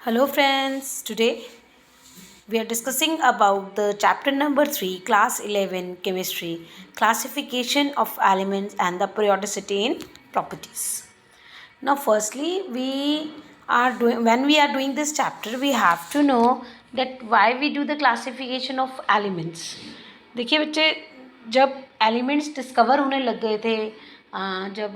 Hello friends, today we are discussing about the chapter number 3, class 11 chemistry, classification of elements and the periodicity in properties. Now firstly, when we are doing this chapter, we have to know that why we do the classification of elements. देखिए बच्चे, जब elements discover होने लग गए थे, जब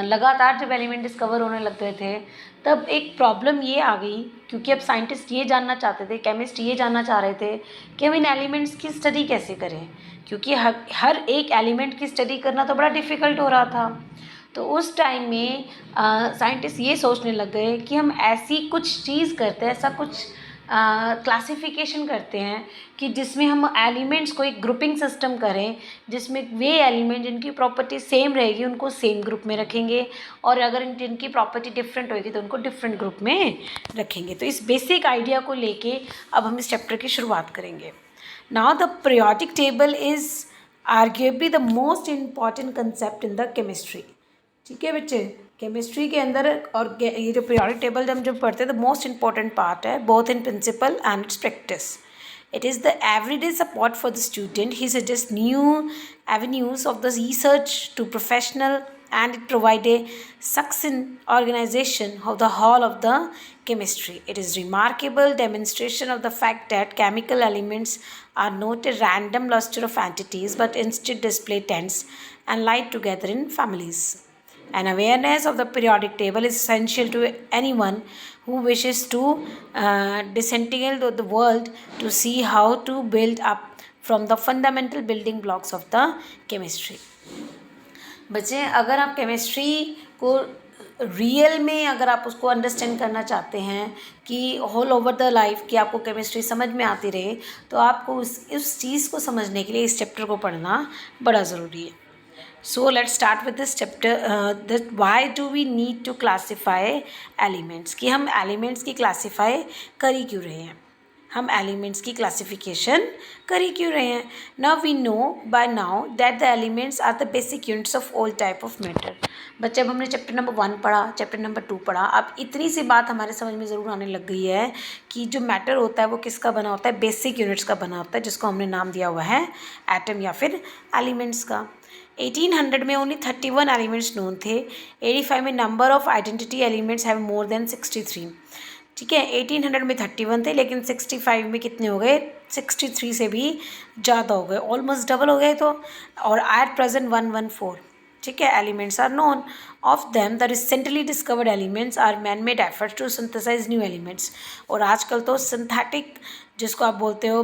लगातार जब एलिमेंट डिस्कवर होने लग गए थे, तब एक प्रॉब्लम ये आ गई, क्योंकि अब साइंटिस्ट ये जानना चाहते थे, केमिस्ट ये जानना चाह रहे थे कि हम इन एलिमेंट्स की स्टडी कैसे करें, क्योंकि हर एक एलिमेंट की स्टडी करना तो बड़ा डिफ़िकल्ट हो रहा था। तो उस टाइम में साइंटिस्ट ये सोचने लग गए कि हम ऐसी कुछ चीज़ करते हैं, ऐसा कुछ क्लासिफिकेशन करते हैं कि जिसमें हम एलिमेंट्स को एक ग्रुपिंग सिस्टम करें, जिसमें वे एलिमेंट जिनकी प्रॉपर्टी सेम रहेगी उनको सेम ग्रुप में रखेंगे, और अगर जिनकी प्रॉपर्टी डिफरेंट होगी तो उनको डिफरेंट ग्रुप में रखेंगे। तो इस बेसिक आइडिया को लेके अब हम इस चैप्टर की शुरुआत करेंगे। Now the periodic table is arguably the most important concept in the chemistry. ठीक है बच्चे, केमिस्ट्री के अंदर और ये जो पीरियोडिक टेबल हम जब पढ़ते हैं, द मोस्ट इंपॉर्टेंट पार्ट है, both in principle and it's practice. It is the everyday support for the student. He suggests new avenues of the research to professional, and it provide a succinct organization of the whole of the chemistry. It is remarkable demonstration of the fact that chemical elements are not a random cluster of entities, but instead display tents and lie together in families. An awareness of the periodic table is essential to anyone who wishes to disentangle the world to see how to build up from the fundamental building blocks of the chemistry. बच्चे, अगर आप chemistry को real में अगर आप उसको understand करना चाहते हैं कि होल ओवर द लाइफ की आपको केमिस्ट्री समझ में आती रहे, तो आपको उस चीज़ को समझने के लिए इस चैप्टर को पढ़ना बड़ा ज़रूरी है। So let's start with this chapter. That why do we need to classify elements? कि हम elements की classify कर ही क्यों रहे हैं, हम elements की classification कर ही क्यों रहे हैं। Now we know by now that the elements are the basic units of all type of matter. बच्चे, अब हमने चैप्टर नंबर 1 पढ़ा, चैप्टर नंबर 2 पढ़ा, अब इतनी सी बात हमारे समझ में ज़रूर आने लग गई है कि जो मैटर होता है वो किसका बना होता है, बेसिक यूनिट्स का बना होता है, जिसको हमने नाम दिया हुआ है एटम या फिर एलिमेंट्स का। 1800 में ओनली 31 एलिमेंट्स नोन थे। 85 में number of identity elements have more than 63। ठीक है, 1800 में 31 थे, लेकिन 65 में कितने हो गए, 63 से भी ज़्यादा हो गए, ऑलमोस्ट डबल हो गए। तो और एट प्रेजेंट 114, ठीक है, elements are known. Of them the recently discovered elements are man made efforts to synthesise new elements. और आजकल तो सिंथेटिक जिसको आप बोलते हो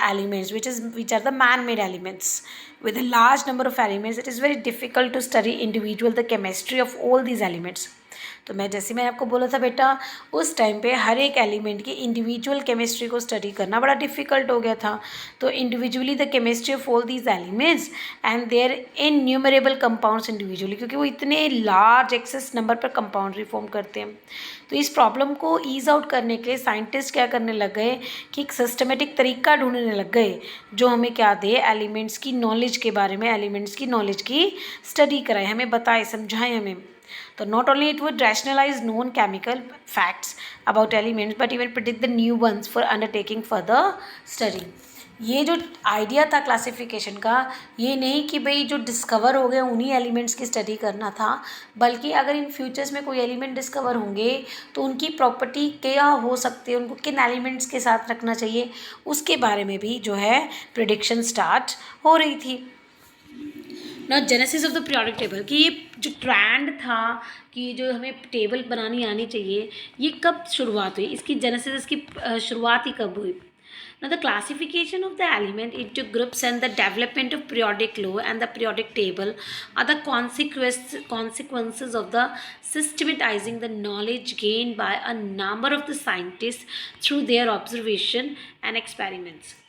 elements which are the man made elements with a large number of elements, it is very difficult to study individual the chemistry of all these elements. तो मैंने आपको बोला था बेटा, उस टाइम पे हर एक एलिमेंट की इंडिविजुअल केमिस्ट्री को स्टडी करना बड़ा डिफ़िकल्ट हो गया था। तो individually the chemistry of all these elements and their innumerable compounds individually, क्योंकि वो इतने लार्ज एक्सेस नंबर पर कंपाउंड फॉर्म करते हैं। तो इस प्रॉब्लम को ईज आउट करने के लिए साइंटिस्ट क्या करने लग गए कि एक सिस्टमेटिक तरीका ढूंढने लग गए जो हमें क्या दे, एलिमेंट्स की नॉलेज के बारे में, एलिमेंट्स की नॉलेज की स्टडी कराए, हमें बताए, समझाएं हमें। तो not only it would rationalise known chemical facts about elements, but even predict the new ones for undertaking further study. ये जो आइडिया था क्लासिफिकेशन का, ये नहीं कि भाई जो डिस्कवर हो गए उन्हीं एलिमेंट्स की स्टडी करना था, बल्कि अगर इन फ्यूचर्स में कोई एलिमेंट डिस्कवर होंगे तो उनकी प्रॉपर्टी क्या हो सकती है, उनको किन एलिमेंट्स के साथ रखना चाहिए, उसके बारे में भी जो है प्रिडिक्शन स्टार्ट हो रही थी। ना genesis of the periodic table, कि ये जो ट्रेंड था कि जो हमें टेबल बनानी आनी चाहिए, ये कब शुरुआत हुई, इसकी जेनेसिस, इसकी शुरुआत ही कब हुई। Now the classification of the element into groups and the development of periodic law and the periodic table are the consequences of the systematizing the knowledge gained by a number of the scientists through their observation and experiments.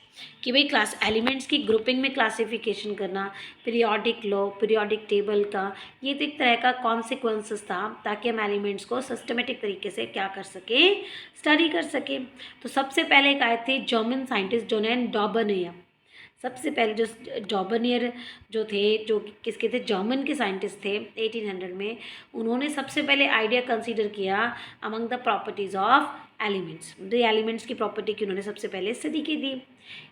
कि भाई class elements की grouping में classification करना, periodic law, periodic table का, ये तो एक तरह का कॉन्सिक्वेंसेस था ताकि हम एलिमेंट्स को सिस्टमेटिक तरीके से क्या कर सकें, स्टडी कर सकें। तो सबसे पहले एक आए थे जर्मन साइंटिस्ट जोनेन डॉबर्नियर। सबसे पहले जो डॉबर्नियर जो थे, जो किसके थे, जर्मन के साइंटिस्ट थे 1800 में, उन्होंने सबसे पहले आइडिया कंसीडर किया among the properties of elements. The elements की प्रॉपर्टी की उन्होंने सबसे पहले स्टडी की थी।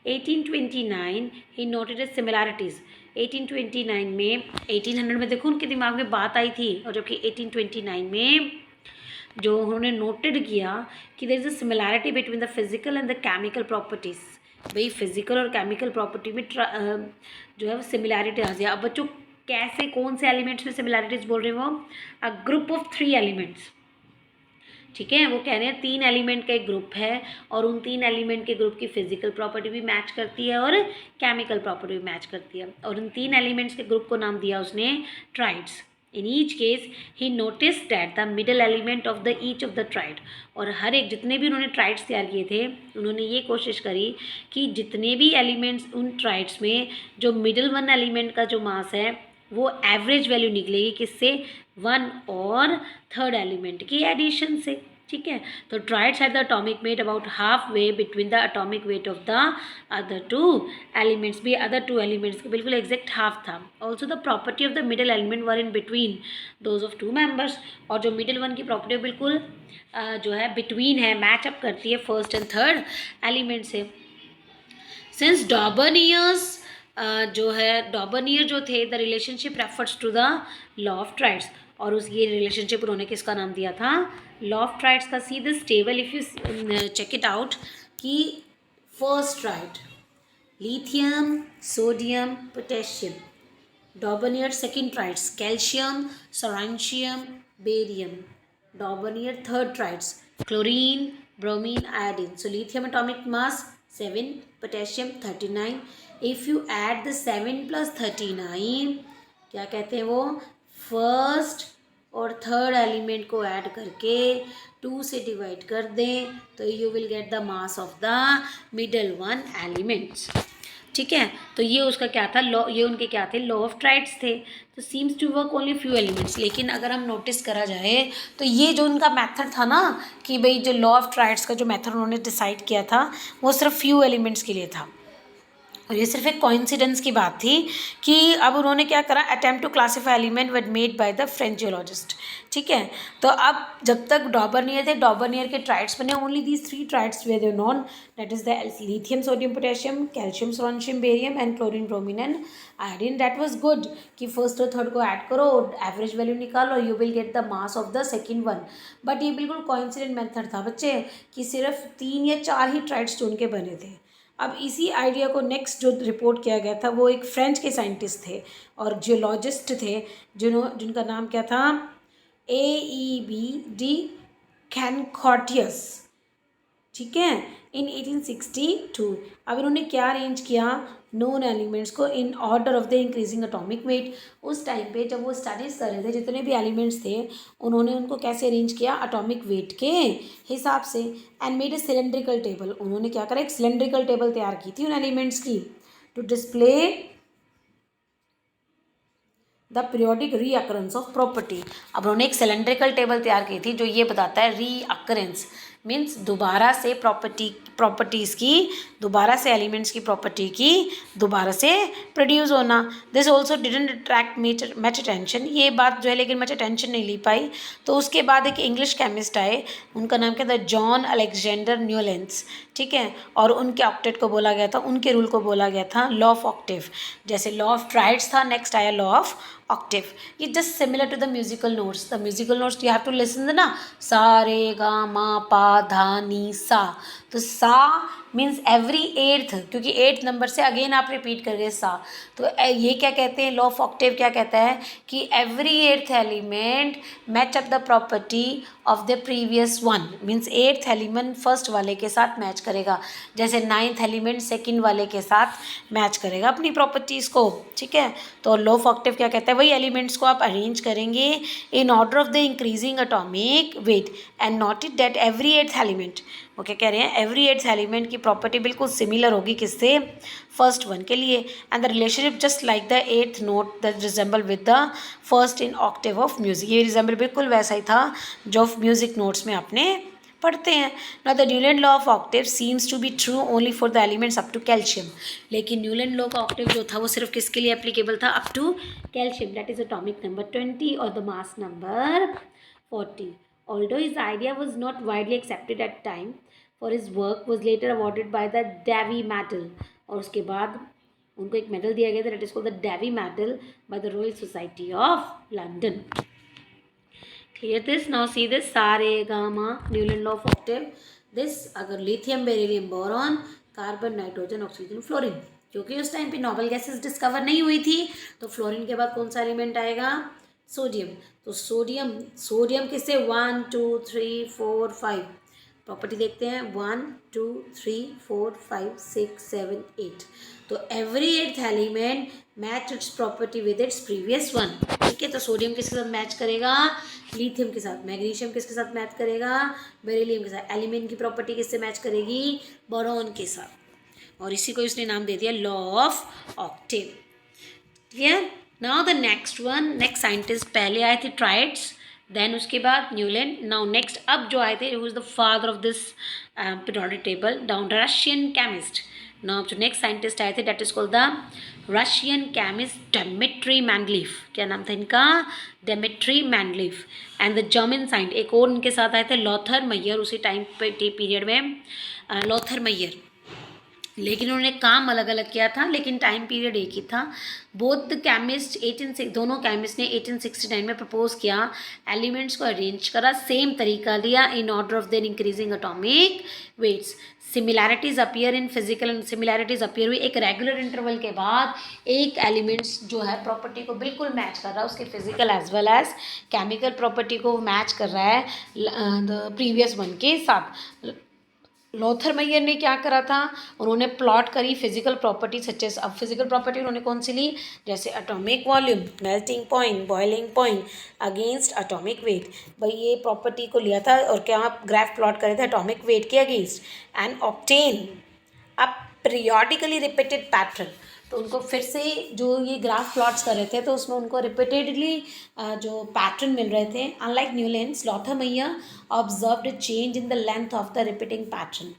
1829 ही नोटेड एज सिमिलैरिटीज़। 1829 में 1800 में देखो उनके दिमाग में बात आई थी, और जबकि 1829 में जो उन्होंने नोटेड किया कि there is a similarity between the physical and the chemical properties. भाई फिजिकल और केमिकल प्रॉपर्टी में जो है वो सिमिलैरिटी आ गया। अब बच्चों कैसे, कौन से एलिमेंट्स में सिमिलैरिटीज बोल रहे हैं वो? A group of 3 elements. ठीक है, वो कह रहे हैं 3 एलिमेंट का एक ग्रुप है, और उन 3 एलिमेंट के ग्रुप की फिजिकल प्रॉपर्टी भी मैच करती है और केमिकल प्रॉपर्टी भी मैच करती है, और उन 3 एलिमेंट्स के ग्रुप को नाम दिया उसने triads. In each case he notice that the middle element of the each of the tried, और हर एक जितने भी उन्होंने ट्राइड्स तैयार किए थे उन्होंने ये कोशिश करी कि जितने भी एलिमेंट्स उन ट्राइड्स में जो मिडल वन एलिमेंट का जो मास है वो एवरेज वैल्यू निकलेगी किससे? 1 और थर्ड एलिमेंट की एडिशन से। ठीक है, तो triads had the atomic wait about half way between the atomic weight of the other 2 elements. भी अदर 2 एलिमेंट्स के बिल्कुल एग्जैक्ट हाफ था। Also the property of the middle element were in between those of 2 members, और जो middle one की property बिल्कुल जो है बिटवीन है, मैचअप करती है फर्स्ट एंड थर्ड एलिमेंट से। सिंस डॉबर्नियर्स जो है डॉबर्नियर जो थे, the relationship refers to the law of triads, और उस ये रिलेशनशिप उन्होंने किसका नाम दिया था? लॉ ऑफ ट्राइड्स का। See this table if you check it out कि first triad lithium, sodium, potassium. Dobereiner second triads calcium, strontium, barium. Dobereiner third triads chlorine, bromine, iodine. So lithium atomic mass 7, potassium 39। If you add the 7 + 39, क्या कहते हैं वो? First और third element को add करके 2 से divide कर दें तो you will get the mass of the middle one elements. ठीक है, तो ये उसका क्या था? लॉ, ये उनके क्या थे? लॉ ऑफ ट्राइड्स थे। तो seems to work only few elements. लेकिन अगर हम नोटिस करा जाए तो ये जो उनका मेथड था ना कि भाई जो लॉ ऑफ ट्राइड्स का जो मेथड उन्होंने डिसाइड किया था वो सिर्फ फ्यू एलिमेंट्स के लिए था, और ये सिर्फ एक कोइंसिडेंस की बात थी कि अब उन्होंने क्या करा? Attempt to classify element were made by the French geologist. ठीक है, तो अब जब तक डॉबर्नियर थे, डॉबर्नियर के ट्राइड्स बने, only these 3 triads way they known, that is the lithium, sodium, potassium, calcium, strontium, barium and chlorine, bromine and iodine. That was good कि फर्स्ट और थर्ड को ऐड करो, एवरेज वैल्यू निकालो, you will get the mass of the second one. But ये बिल्कुल coincident method था बच्चे कि सिर्फ 3 या 4 ही ट्राइड्स चुन के बने थे। अब इसी आइडिया को नेक्स्ट जो रिपोर्ट किया गया था वो एक फ्रेंच के साइंटिस्ट थे और जियोलॉजिस्ट थे जिनका नाम क्या था? AEB कैनकॉर्टियस। ठीक है, इन 1862। अब इन्होंने क्या अरेंज किया? नोन एलिमेंट्स को इन order of the increasing atomic weight. उस टाइम पे जब वो स्टडीज़ कर रहे थे जितने भी एलिमेंट्स थे उन्होंने उनको कैसे अरेंज किया? एटॉमिक वेट के हिसाब से। And made a cylindrical table. उन्होंने क्या करा? एक सिलेंड्रिकल टेबल तैयार की थी उन एलिमेंट्स की to display the periodic recurrence of property. अब उन्होंने एक सिलेंड्रिकल टेबल तैयार की थी जो ये बताता है रीअकरेंस मीन्स दोबारा से प्रॉपर्टीज़ की, दोबारा से एलिमेंट्स की प्रॉपर्टी की दोबारा से प्रोड्यूस होना। This also didn't attract much attention. ये बात जो है लेकिन मच अटेंशन नहीं ली पाई। तो उसके बाद एक इंग्लिश केमिस्ट आए, उनका नाम क्या था? John Alexander Newlands. ठीक है, और उनके ऑक्टेट को बोला गया था, उनके रूल को बोला गया था लॉ ऑफ ऑक्टेव। जैसे लॉ ऑफ ट्राइड्स था, नेक्स्ट आया law of octave. It's just similar to the musical notes. The musical notes you have to listen ना, सा रे गा मा पा धा नी सा। तो सा मीन्स एवरी 8th, क्योंकि 8th नंबर से अगेन आप रिपीट कर गए सा। तो ये क्या कहते हैं? लॉ ऑफ ऑक्टेव क्या कहता है कि every 8th element match up the property of the previous one. Means 8th element first वाले के साथ मैच करेगा, जैसे 9th एलिमेंट सेकेंड वाले के साथ मैच करेगा अपनी प्रॉपर्टीज़ को। ठीक है, तो लॉ ऑफ ऑक्टेव क्या कहता है? वही एलिमेंट्स को आप अरेंज करेंगे इन order of the increasing atomic weight and not it that every 8th element. वो क्या कह रहे हैं? एवरी 8th एलिमेंट की प्रॉपर्टी बिल्कुल सिमिलर होगी किससे? फर्स्ट वन के लिए। And the relationship just like the 8th note that resemble with the first in Octave of music. ये रिजेंबल बिल्कुल वैसा ही था जो म्यूजिक नोट्स में आपने पढ़ते हैं ना। The Newland law of octave seems to be true only for the elements up to calcium. लेकिन न्यूलैंड लॉ का ऑक्टेव जो था वो सिर्फ किसके लिए एप्लीकेबल था? Up to calcium, that is atomic number 20 और the mass number 40। Although his idea was not widely accepted at time, for his work was later awarded by the Davy Medal. और उसके बाद उनको एक मेडल दिया गया था, that is called the Davy Medal by the Royal Society of London. Clear this? Now see this, sa re ga ma, Newland law of octave. This अगर lithium beryllium boron carbon nitrogen oxygen fluorine, क्योंकि उस time पे noble gases discover नहीं हुई थी, तो fluorine के बाद कौन सा एलिमेंट आएगा? सोडियम. तो सोडियम किससे? 1 2 3 4 5 प्रॉपर्टी देखते हैं. 1 2 3 4 5 6 7 8. तो every eighth element match it's property with its previous one. ठीक है, तो सोडियम किसके साथ मैच करेगा? लिथियम के साथ. मैग्नीशियम किसके साथ मैच करेगा? बेरिलियम के साथ. एलिमेंट की प्रॉपर्टी किससे मैच करेगी? बोरॉन के साथ. और इसी को इसने नाम दे दिया law of Octave. Clear? Now the next scientist पहले आए थे ट्राइड्स, देन उसके बाद न्यूलैंड. नाउ नेक्स्ट अब जो आए थे, who is the father of this periodic table, down Russian chemist. Now जो नेक्स्ट साइंटिस्ट आए थे, that is called the Russian chemist Dmitri Mendeleev. क्या नाम था इनका? Dmitri Mendeleev. And the German scientist एक और इनके साथ आए थे, लॉथर मैयर. उसी टाइम पीरियड में लॉथर मैयर, लेकिन उन्होंने काम अलग अलग किया था, लेकिन टाइम पीरियड एक ही था. बोथ द केमिस्ट दोनों केमिस्ट ने 1869 में प्रपोज किया, एलिमेंट्स को अरेंज करा, सेम तरीका लिया in order of their increasing atomic weights. Similarities appear in physical and similarities appear हुई एक रेगुलर इंटरवल के बाद. एक एलिमेंट्स जो है प्रॉपर्टी को बिल्कुल मैच कर रहा है, उसके physical as well as chemical property को मैच कर रहा है द प्रीवियस वन के साथ. लॉथर मैयर ने क्या करा था? उन्होंने प्लॉट करी फिजिकल प्रॉपर्टी सचेस. अब फिजिकल प्रॉपर्टी उन्होंने कौन सी ली? जैसे atomic volume, melting point, boiling point against atomic weight. भाई ये प्रॉपर्टी को लिया था और क्या ग्राफ प्लॉट करे थे एटॉमिक वेट के against. And obtain a periodically repeated pattern. तो उनको फिर से जो ये ग्राफ प्लॉट्स कर रहे थे, तो उसमें उनको रिपीटेडली जो पैटर्न मिल रहे थे. Unlike Newlands, Lothar Meyer observed a change in the length of the repeating pattern.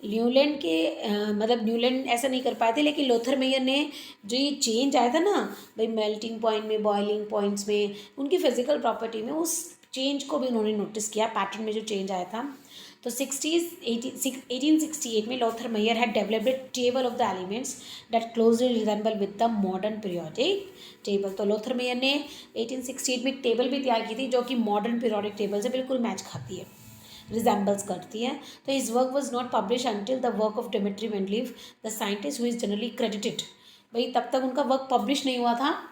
Newland के मतलब न्यूलैंड ऐसा नहीं कर पाए थे, लेकिन लॉथर मैयर ने जो ये चेंज आया था ना भाई मेल्टिंग पॉइंट में, बॉइलिंग पॉइंट्स में, उनकी फिजिकल प्रॉपर्टी में, उस चेंज को भी उन्होंने नोटिस किया, पैटर्न में जो चेंज आया था. तो 1868 में Lothar Meyer had developed a table of the elements that closely resemble with the modern periodic table. तो लॉथर मैयर ने 1868 में एक टेबल भी तैयार की थी जो कि मॉडर्न पीरियोडिक टेबल से बिल्कुल मैच खाती है, रिजेंबल्स करती है. तो his work was not publish until the work of Dmitri Mendeleev, the scientist who is generally credited. भाई तब तक उनका वर्क पब्लिश नहीं हुआ था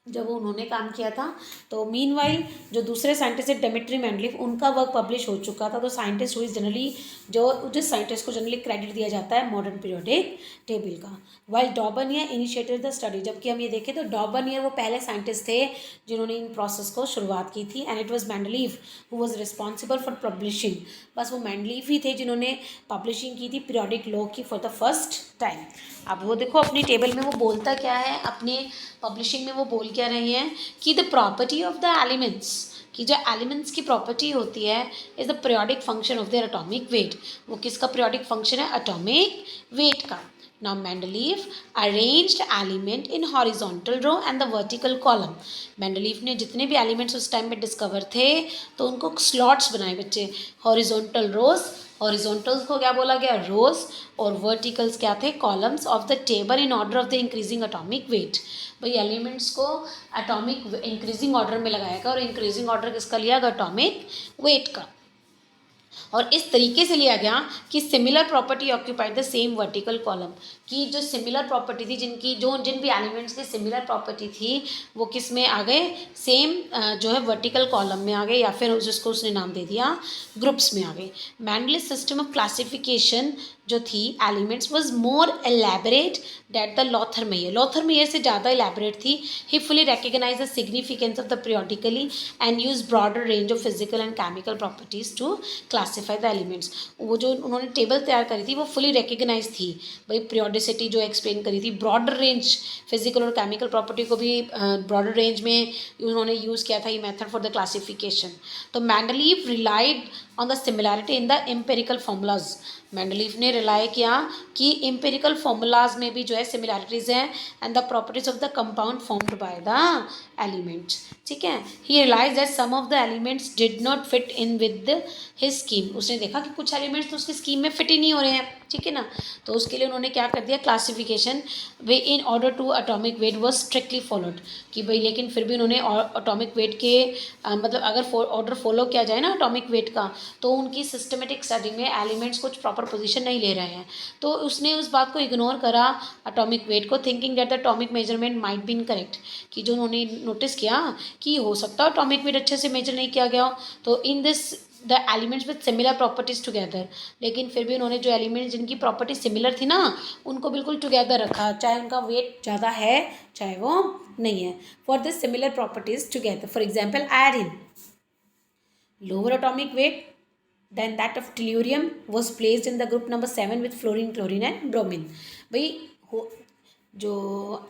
जब उन्होंने काम किया था. तो मीनवाइल जो दूसरे साइंटिस्ट है डेमिट्री मेंडलीफ, उनका वर्क पब्लिश हो चुका था. तो साइंटिस्ट हुई जनरली जिस साइंटिस्ट को जनरली क्रेडिट दिया जाता है मॉडर्न पीरियोडिक टेबल का. वाइल डॉबर्नियर इनिशिएटेड द स्टडी, जबकि हम ये देखें तो डॉबर्नियर वो पहले साइंटिस्ट थे जिन्होंने इन प्रोसेस को शुरुआत की थी. And it was Mendeleev who was responsible for publishing. बस वो मेंडलीफ ही थे जिन्होंने पब्लिशिंग की थी पीरियोडिक लॉ की फॉर द फर्स्ट टाइम. अब वो देखो अपनी टेबल में वो बोलता क्या है, अपने पब्लिशिंग में वो बोल क्या रही है कि the property of the elements, कि जो एलिमेंट्स की प्रॉपर्टी होती है is the periodic function of their atomic weight. वो किसका पीरियोडिक फंक्शन है? एटॉमिक वेट का. Now Mendeleev arranged element in horizontal row and the vertical column. Mendeleev ने जितने भी एलिमेंट्स उस टाइम पे डिस्कवर थे तो उनको स्लॉट्स बनाए बच्चे. हॉरिजॉन्टल रोज, हॉरिजॉन्टल्स को क्या बोला गया? रोज. और वर्टिकल्स क्या थे? Columns of the table in order of the increasing atomic weight. भाई एलिमेंट्स को एटॉमिक इंक्रीजिंग ऑर्डर में लगाया गया, और इंक्रीजिंग ऑर्डर किसका लिया गया? एटॉमिक वेट का. और इस तरीके से लिया गया कि similar property occupied the same vertical column, कि जो सिमिलर प्रॉपर्टी थी, जिन भी एलिमेंट्स की सिमिलर प्रॉपर्टी थी वो किस में आ गए? सेम जो है वर्टिकल कॉलम में आ गए, या फिर जिसको उसने नाम दे दिया ग्रुप्स में आ गए. मैंडलिस सिस्टम ऑफ क्लासिफिकेशन जो थी elements was more elaborate than the Lothar Meyer. Lothar Meyer से ज़्यादा एलैबोरेट थी. He fully recognised the significance of the periodically and use broader range of physical and chemical properties to classify the elements. वो जो उन्होंने table तैयार करी थी वो फुली रिकग्नाइज थी. भाई पीरियोडिसिटी जो एक्सप्लेन करी थी, ब्रॉडर रेंज फिजिकल और केमिकल प्रॉपर्टी को भी ब्रॉडर रेंज में उन्होंने यूज़ किया था ये मेथड फॉर द क्लासिफिकेशन. तो Mendeleev relied on the similarity in the empirical formulas. Mendeleev ने रिलाई किया कि एम्पेरिकल फॉर्मूलाज में भी जो है सिमिलैरिटीज़ हैं and the properties of the compound formed by the elements. ठीक है, he realise that some of the elements did not fit in with his scheme. उसने देखा कि कुछ एलिमेंट्स तो उसकी स्कीम में फिट ही नहीं हो रहे हैं। ठीक है ना, तो उसके लिए उन्होंने क्या कर दिया, classification way in order to atomic weight was strictly followed. कि भाई लेकिन फिर भी उन्होंने एटॉमिक वेट के मतलब अगर ऑर्डर फॉलो किया जाए ना एटॉमिक वेट का, तो उनकी सिस्टमेटिक स्टडी में एलिमेंट्स कुछ प्रॉपर पोजीशन नहीं ले रहे हैं। तो उसने उस बात को इग्नोर करा एटॉमिक वेट को, thinking that the atomic measurement might be incorrect. कि जो उन्होंने नोटिस किया कि हो सकता है एटॉमिक वेट अच्छे से मेजर नहीं किया गया हो, तो in this the elements with similar properties together. लेकिन फिर भी उन्होंने जो एलिमेंट्स जिनकी प्रॉपर्टी सिमिलर थी ना, उनको बिल्कुल टुगेदर रखा, चाहे उनका वेट ज़्यादा है चाहे वो नहीं है, for this similar properties together. For example iron, lower atomic weight than that of tellurium was placed in the group number 7 with fluorine, chlorine and bromine। भाई जो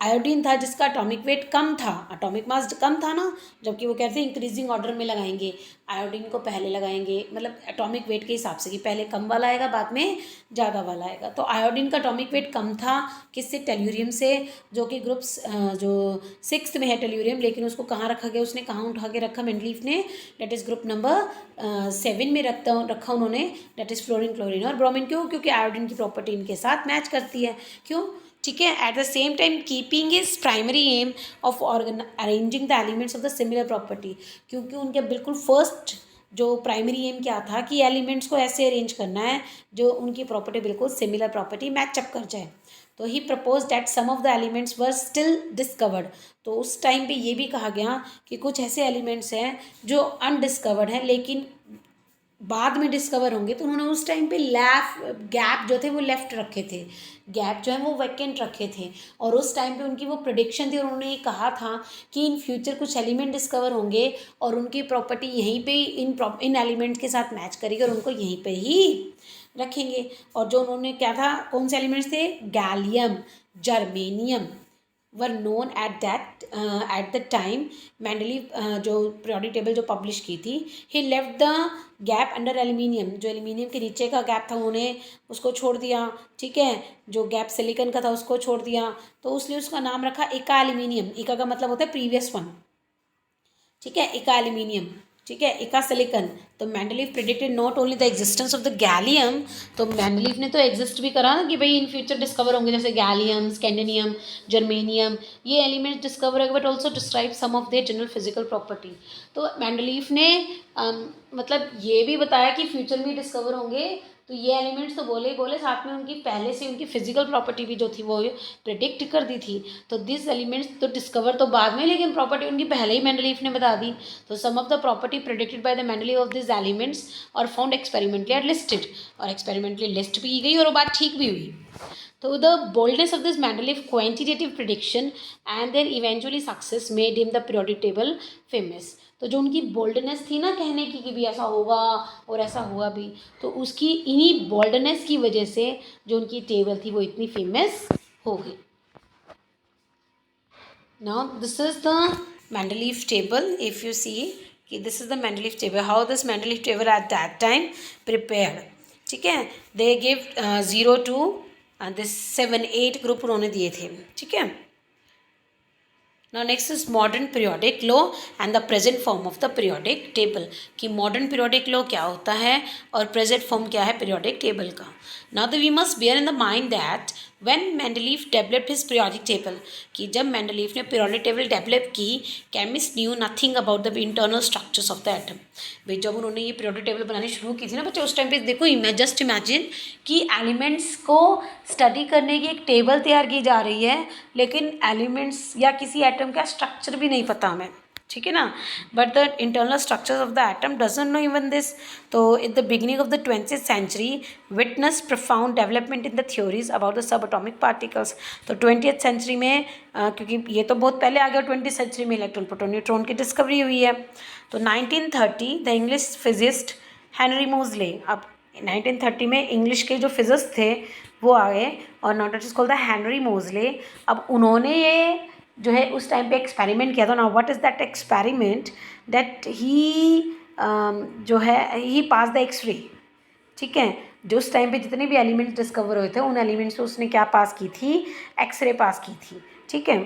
आयोडीन था जिसका एटॉमिक वेट कम था, एटॉमिक मास कम था ना, जबकि वो कहते हैं इंक्रीजिंग ऑर्डर में लगाएंगे, आयोडीन को पहले लगाएंगे, मतलब एटॉमिक वेट के हिसाब से कि पहले कम वाला आएगा बाद में ज़्यादा वाला आएगा। तो आयोडीन का एटॉमिक वेट कम था किससे, टेल्यूरियम से, जो कि ग्रुप्स जो 6th में है टेल्यूरियम, लेकिन उसको कहाँ रखा गया, उसने कहाँ उठा के रखा मेंडलीफ ने, डेट इज़ ग्रुप नंबर 7 में रखा उन्होंने, डेट इज़ फ्लोरीन, क्लोरीन और ब्रोमीन। क्यों, क्योंकि आयोडीन की प्रॉपर्टी इनके साथ मैच करती है। क्यों, ठीक है, at the same time keeping is primary aim of arranging the elements of the similar property. क्योंकि उनके बिल्कुल फर्स्ट जो प्राइमरी एम क्या था कि एलिमेंट्स को ऐसे अरेंज करना है जो उनकी प्रॉपर्टी बिल्कुल सिमिलर प्रॉपर्टी मैचअप कर जाए। तो he propose that some of the elements were still discovered. तो उस टाइम पे ये भी कहा गया कि कुछ ऐसे एलिमेंट्स हैं जो अनडिस्कवर्ड हैं लेकिन बाद में डिस्कवर होंगे। तो उन्होंने उस टाइम पे गैप जो थे वो लेफ्ट रखे थे, गैप जो है वो वैकेंट रखे थे, और उस टाइम पे उनकी वो प्रेडिक्शन थी और उन्होंने ये कहा था कि इन फ्यूचर कुछ एलिमेंट डिस्कवर होंगे और उनकी प्रॉपर्टी यहीं पे इन एलिमेंट्स के साथ मैच करेगी और उनको यहीं पे ही रखेंगे। और जो उन्होंने क्या था, कौन से एलिमेंट्स थे, gallium, germanium were known at the time. Mendeleev जो पीरियोडिक टेबल जो पब्लिश की थी, he left the gap under aluminium. जो एल्यूमिनियम के नीचे का गैप था उन्होंने उसको छोड़ दिया। ठीक है, जो गैप सिलिकॉन का था उसको छोड़ दिया, तो उसने उसका नाम रखा इका एल्यूमिनियम। इका का मतलब होता है प्रीवियस वन। ठीक है, इका एल्यूमिनियम, ठीक है, इका सिलिकॉन। तो Mendeleev predicted not only the existence of the gallium, तो मेंडलीफ ने तो एग्जिस्ट भी करा कि भाई इन फ्यूचर डिस्कवर होंगे जैसे गैलियम, स्कैंडिनियम, जर्मेनियम, ये एलिमेंट्स डिस्कवर होंगे, but also describe some of their general physical property. तो मेंडलीफ ने मतलब ये भी बताया कि फ्यूचर में डिस्कवर होंगे, तो ये एलिमेंट्स तो बोले ही बोले, साथ में उनकी पहले से उनकी फिजिकल प्रॉपर्टी भी जो थी वो प्रेडिक्ट कर दी थी। तो दिस एलिमेंट्स तो डिस्कवर तो बाद में, लेकिन प्रॉपर्टी उनकी पहले ही मेंडलीफ ने बता दी। तो some of the property predicted by the Mendeleev of this elements और फाउंड एक्सपेरिमेंटली आर लिस्टेड, और एक्सपेरिमेंटली लिस्ट भी की गई और वो बात ठीक भी हुई। तो the boldness of this Mendeleev quantitative prediction and their eventually success made him the periodic table famous। तो जो उनकी बोल्डनेस थी ना कहने की कि भी ऐसा होगा और ऐसा हुआ भी, तो उसकी इन्हीं बोल्डनेस की वजह से जो उनकी टेबल थी वो इतनी फेमस हो गई। Now this is the Mendeleev table। If you see कि this is the Mendeleev table, how this Mendeleev table at that time prepared. ठीक है, they give 0 to this 7-8 group उन्होंने दिए थे। ठीक है, now next is modern periodic law and the present form of the periodic table. कि modern periodic law क्या होता है और प्रेजेंट फॉर्म क्या है पीरियोडिक टेबल का। Now the we must bear in the mind that when Mendeleev developed his periodic table, कि जब मेंडलीफ ने पीरियोडिक टेबल डेवलप की, chemist knew nothing about the internal structures of the atom. भाई जब उन्होंने ये periodic table बनानी शुरू की थी ना बच्चे, उस टाइम पे देखो जस्ट इमेजिन कि एलिमेंट्स को स्टडी करने की एक टेबल तैयार की जा रही है, लेकिन एलिमेंट्स या किसी एटम का स्ट्रक्चर भी नहीं पता हमें। ठीक है ना, but the internal structures of the atom doesn't know even this. तो in the beginning of the 20th century witness profound development in the theories about the sub atomic particles. तो 20th सेंचुरी में क्योंकि ये तो बहुत पहले आ गया, 20th century में इलेक्ट्रॉन प्रोटॉन न्यूट्रॉन की डिस्कवरी हुई है। तो 1930 द इंग्लिश फिजिस्ट हेनरी मोजले, अब 1930 में इंग्लिश के जो फिजिस्ट थे वो आ गए और not it is called the Henry मोजले। अब उन्होंने ये जो है उस टाइम पे एक्सपेरिमेंट किया था। Now what is that experiment, that he जो है ही पास द एक्सरे, ठीक है। जो उस टाइम पे जितने भी एलिमेंट्स डिस्कवर हुए थे उन एलिमेंट्स को उसने क्या पास की थी, एक्सरे पास की थी, ठीक है।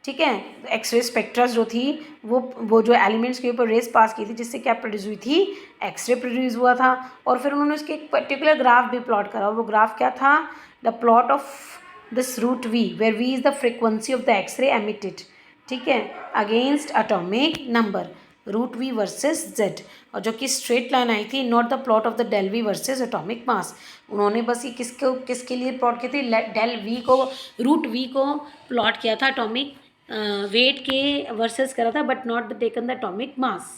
ठीक है, एक्सरे स्पेक्ट्रा जो थी वो जो एलिमेंट्स के ऊपर रेस पास की थी जिससे क्या प्रोड्यूस हुई थी, एक्सरे प्रोड्यूस हुआ था। और फिर उन्होंने उसके एक पर्टिकुलर ग्राफ भी प्लॉट करा और वो ग्राफ क्या था, the plot of this root v where v is the frequency of the X ray emitted, ठीक है, against atomic number, root v versus Z. और जो कि स्ट्रेट लाइन आई थी, not the plot of the del v versus atomic mass. उन्होंने बस ये किसके लिए प्लॉट की थी, डेल वी को, रूट वी को प्लॉट किया था एटॉमिक वेट के वर्सेस करा था, but not taken the atomic mass,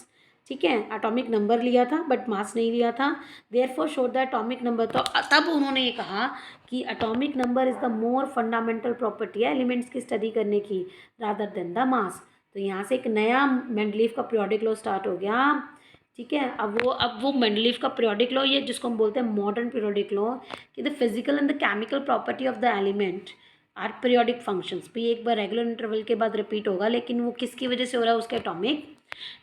ठीक है। एटॉमिक नंबर लिया था बट मास नहीं लिया था, therefore showed the atomic number. तो तब उन्होंने ये कहा कि atomic number is the more fundamental property है एलिमेंट्स की स्टडी करने की रादर देन द मास। तो यहाँ से एक नया मेंडलीफ का पीरियोडिक लॉ स्टार्ट हो गया, ठीक है। अब वो मेंडलीफ का पीरियोडिक लॉ, ये जिसको हम बोलते हैं मॉडर्न पीरियोडिक लॉ, कि the physical and the chemical property of the element are periodic functions. भी एक बार रेगुलर इंटरवल के बाद रिपीट होगा, लेकिन वो किसकी वजह से हो रहा है, उसके एटॉमिक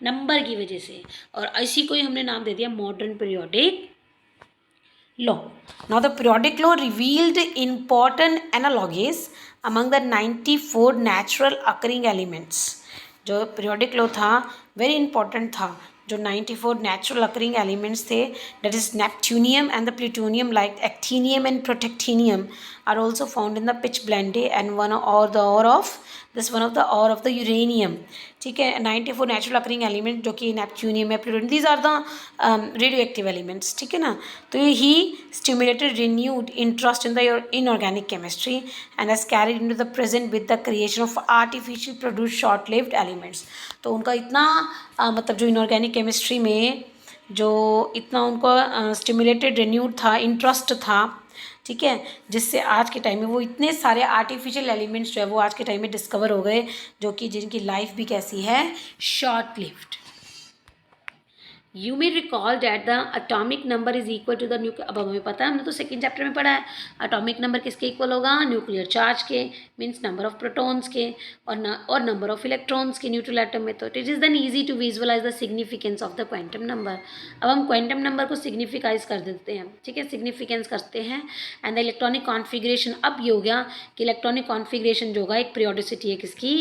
नंबर की वजह से। और इसी को ही हमने नाम दे दिया modern periodic law. Now the periodic law revealed important analogies among the 94 natural occurring elements. जो periodic law था very important था, जो 94 natural occurring elements थे, that is neptunium and the plutonium like actinium and protactinium are also found in the pitchblende and one of the ore of the uranium, ठीक है। 94 natural occurring element जो कि neptunium है, plutonium, these are the radio active elements, ठीक है ना। तो he stimulated renewed interest in the inorganic chemistry and has carried into the present with the creation of artificial produce short lived elements. तो उनका इतना मतलब जो इनऑर्गेनिक केमिस्ट्री में जो इतना उनको स्टिमुलेटेड रिन्यूड था, इंटरेस्ट था, ठीक है, जिससे आज के टाइम में वो इतने सारे आर्टिफिशियल एलिमेंट्स जो है वो आज के टाइम में डिस्कवर हो गए, जो कि जिनकी लाइफ भी कैसी है, short lived. You may recall that the atomic number is equal to the nuclear. अब हमें पता है, हमने तो सेकेंड चैप्टर में पढ़ा है, अटोमिक नंबर किसके इक्वल होगा, न्यूक्लियर चार्ज के, मीन्स नंबर ऑफ प्रोटॉन्स के, और नंबर ऑफ इलेक्ट्रॉन्स के न्यूट्रल एटम में। तो it is then easy to visualise the significance of the quantum number. अब हम क्वांटम नंबर को सिग्निफिकाइज कर देते हैं, ठीक है, सिग्निफिकेंस करते हैं। एंड द इलेक्ट्रॉनिक कॉन्फिग्रेशन, अब ये हो गया कि इलेक्ट्रॉनिक कॉन्फिग्रेशन जो होगा एक पीरियोडिसिटी है किसकी,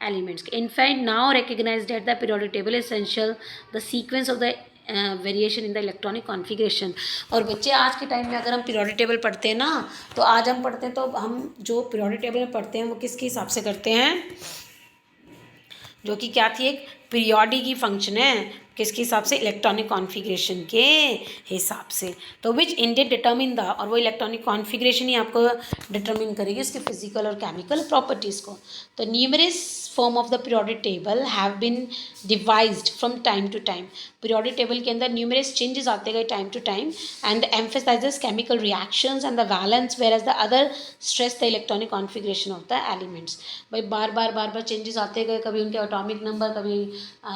एलिमेंट्स के। In fact now recognise that the periodic table essential the sequence of the variation in the electronic configuration. और बच्चे आज के टाइम में अगर हम पीरियोडिक टेबल पढ़ते हैं ना, तो आज हम पढ़ते हैं तो हम जो पीरियोडिक टेबल में पढ़ते हैं वो किसके हिसाब से करते हैं, जो कि क्या थी, एक पीरियोडिक की फंक्शन है, किसके हिसाब से, इलेक्ट्रॉनिक कॉन्फ़िगरेशन के हिसाब से। तो विच इंडेड डिटर्मिन द, और वो इलेक्ट्रॉनिक कॉन्फ़िगरेशन ही आपको डिटर्मिन करेगी उसके फिजिकल और केमिकल प्रॉपर्टीज़ को। तो numerous form of the periodic table have been devised from time to time. Periodic table के अंदर न्यूमरस चेंजेस आते गए time to time, and emphasises chemical reactions and the valence, whereas the other stress the electronic configuration of the elements. भाई बार बार changes आते गए, कभी उनके एटॉमिक नंबर, कभी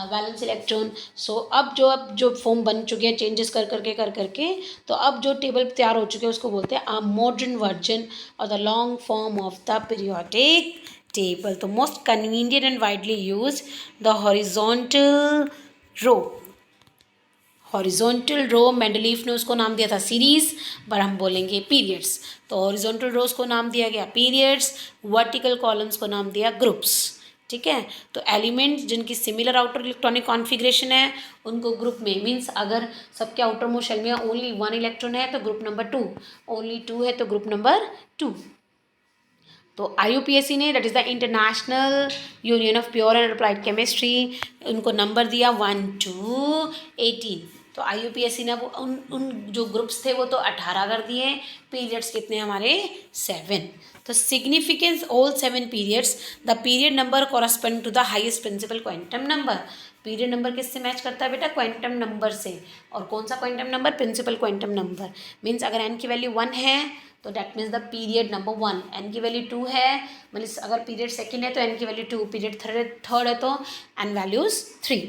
वैलेंस इलेक्ट्रॉन। सो अब जो फॉर्म बन चुके हैं चेंजेस कर करके, तो अब जो टेबल तैयार हो चुके हैं उसको बोलते हैं अ मॉडर्न वर्जन और the long form of the periodic table. तो most convenient and widely use the horizontal row. Horizontal row Mendeleev ने उसको नाम दिया था सीरीज, पर हम बोलेंगे पीरियड्स। तो हॉरिजॉन्टल रोज को नाम दिया गया पीरियड्स, वर्टिकल कॉलम्स को नाम दिया ग्रुप्स, ठीक है। तो एलिमेंट्स जिनकी सिमिलर आउटर इलेक्ट्रॉनिक कॉन्फ़िगरेशन है उनको ग्रुप में, मीन्स अगर सबके आउटर मोस्ट शेल में ओनली 1 इलेक्ट्रॉन है तो ग्रुप नंबर 2, ओनली 2 है तो ग्रुप नंबर 2। तो IUPAC ने, that is the international union of pure and applied chemistry, उनको नंबर दिया 1 to 18। तो IUPAC ने वो उन जो ग्रुप्स थे वो तो 18 कर दिए, पीरियड्स कितने हमारे 7। तो significance all 7 periods, the period number correspond to the highest principal quantum number. Period number किससे मैच करता है बेटा, क्वांटम नंबर से। और कौन सा quantum number, principal quantum number. Means अगर n की वैल्यू 1 है तो that means the period number 1, n की वैल्यू 2 है, मतलब अगर पीरियड सेकेंड है तो n की वैल्यू 2, पीरियड थर्ड है तो n वैल्यूज 3।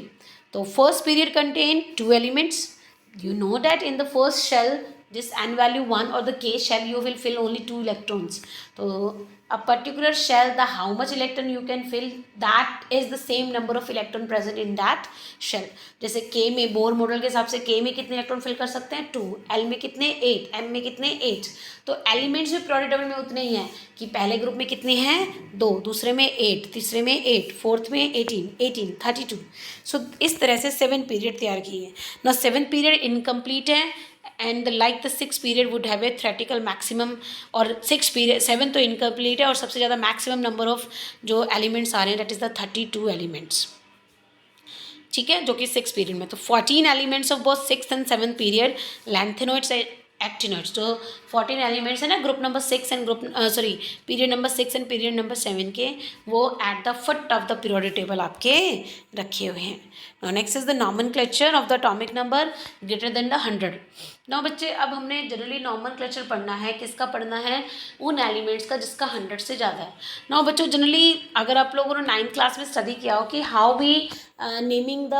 तो first period contain 2 elements. You know that in the first shell this n value 1 or the k shell, you will fill only 2 electrons. So a particular shell, the how much electron you can fill, that is the same number of electron present in that shell. जैसे k में Bohr model के हिसाब से k में कितने electron fill कर सकते हैं 2, l में कितने 8, m में कितने 8. तो एलिमेंट्स भी पीरियोडिक टेबल में उतने ही हैं कि पहले ग्रुप में कितने हैं 2, दूसरे में 8, तीसरे में 8, फोर्थ में 18, 32. सो इस तरह से 7 पीरियड तैयार किए हैं ना. 7 पीरियड इनकम्प्लीट है and like the 6 period would have a theoretical maximum, और 6 पीरियड 7 तो इनकम्प्लीट है और सबसे ज़्यादा मैक्सिमम नंबर ऑफ जो एलिमेंट्स आ रहे हैं दैट इज़ द 32 एलिमेंट्स. ठीक है, जो कि 6 पीरियड में. तो 14 elements of both 6th and 7th period, lanthanoids actinoids. तो 14 एलिमेंट्स है ना group number 6 and group period number 6 and period number 7 के, वो at the foot of the periodic table आपके रखे हुए हैं. Now next is the nomenclature of the atomic number greater than the 100. Now बच्चे, अब हमने जनरली नॉमेनक्लेचर पढ़ना है. किसका पढ़ना है? उन एलिमेंट्स का जिसका 100 से ज़्यादा है. नाउ बच्चों, जनरली अगर आप लोगों ने 9th क्लास में स्टडी किया हो कि how we naming the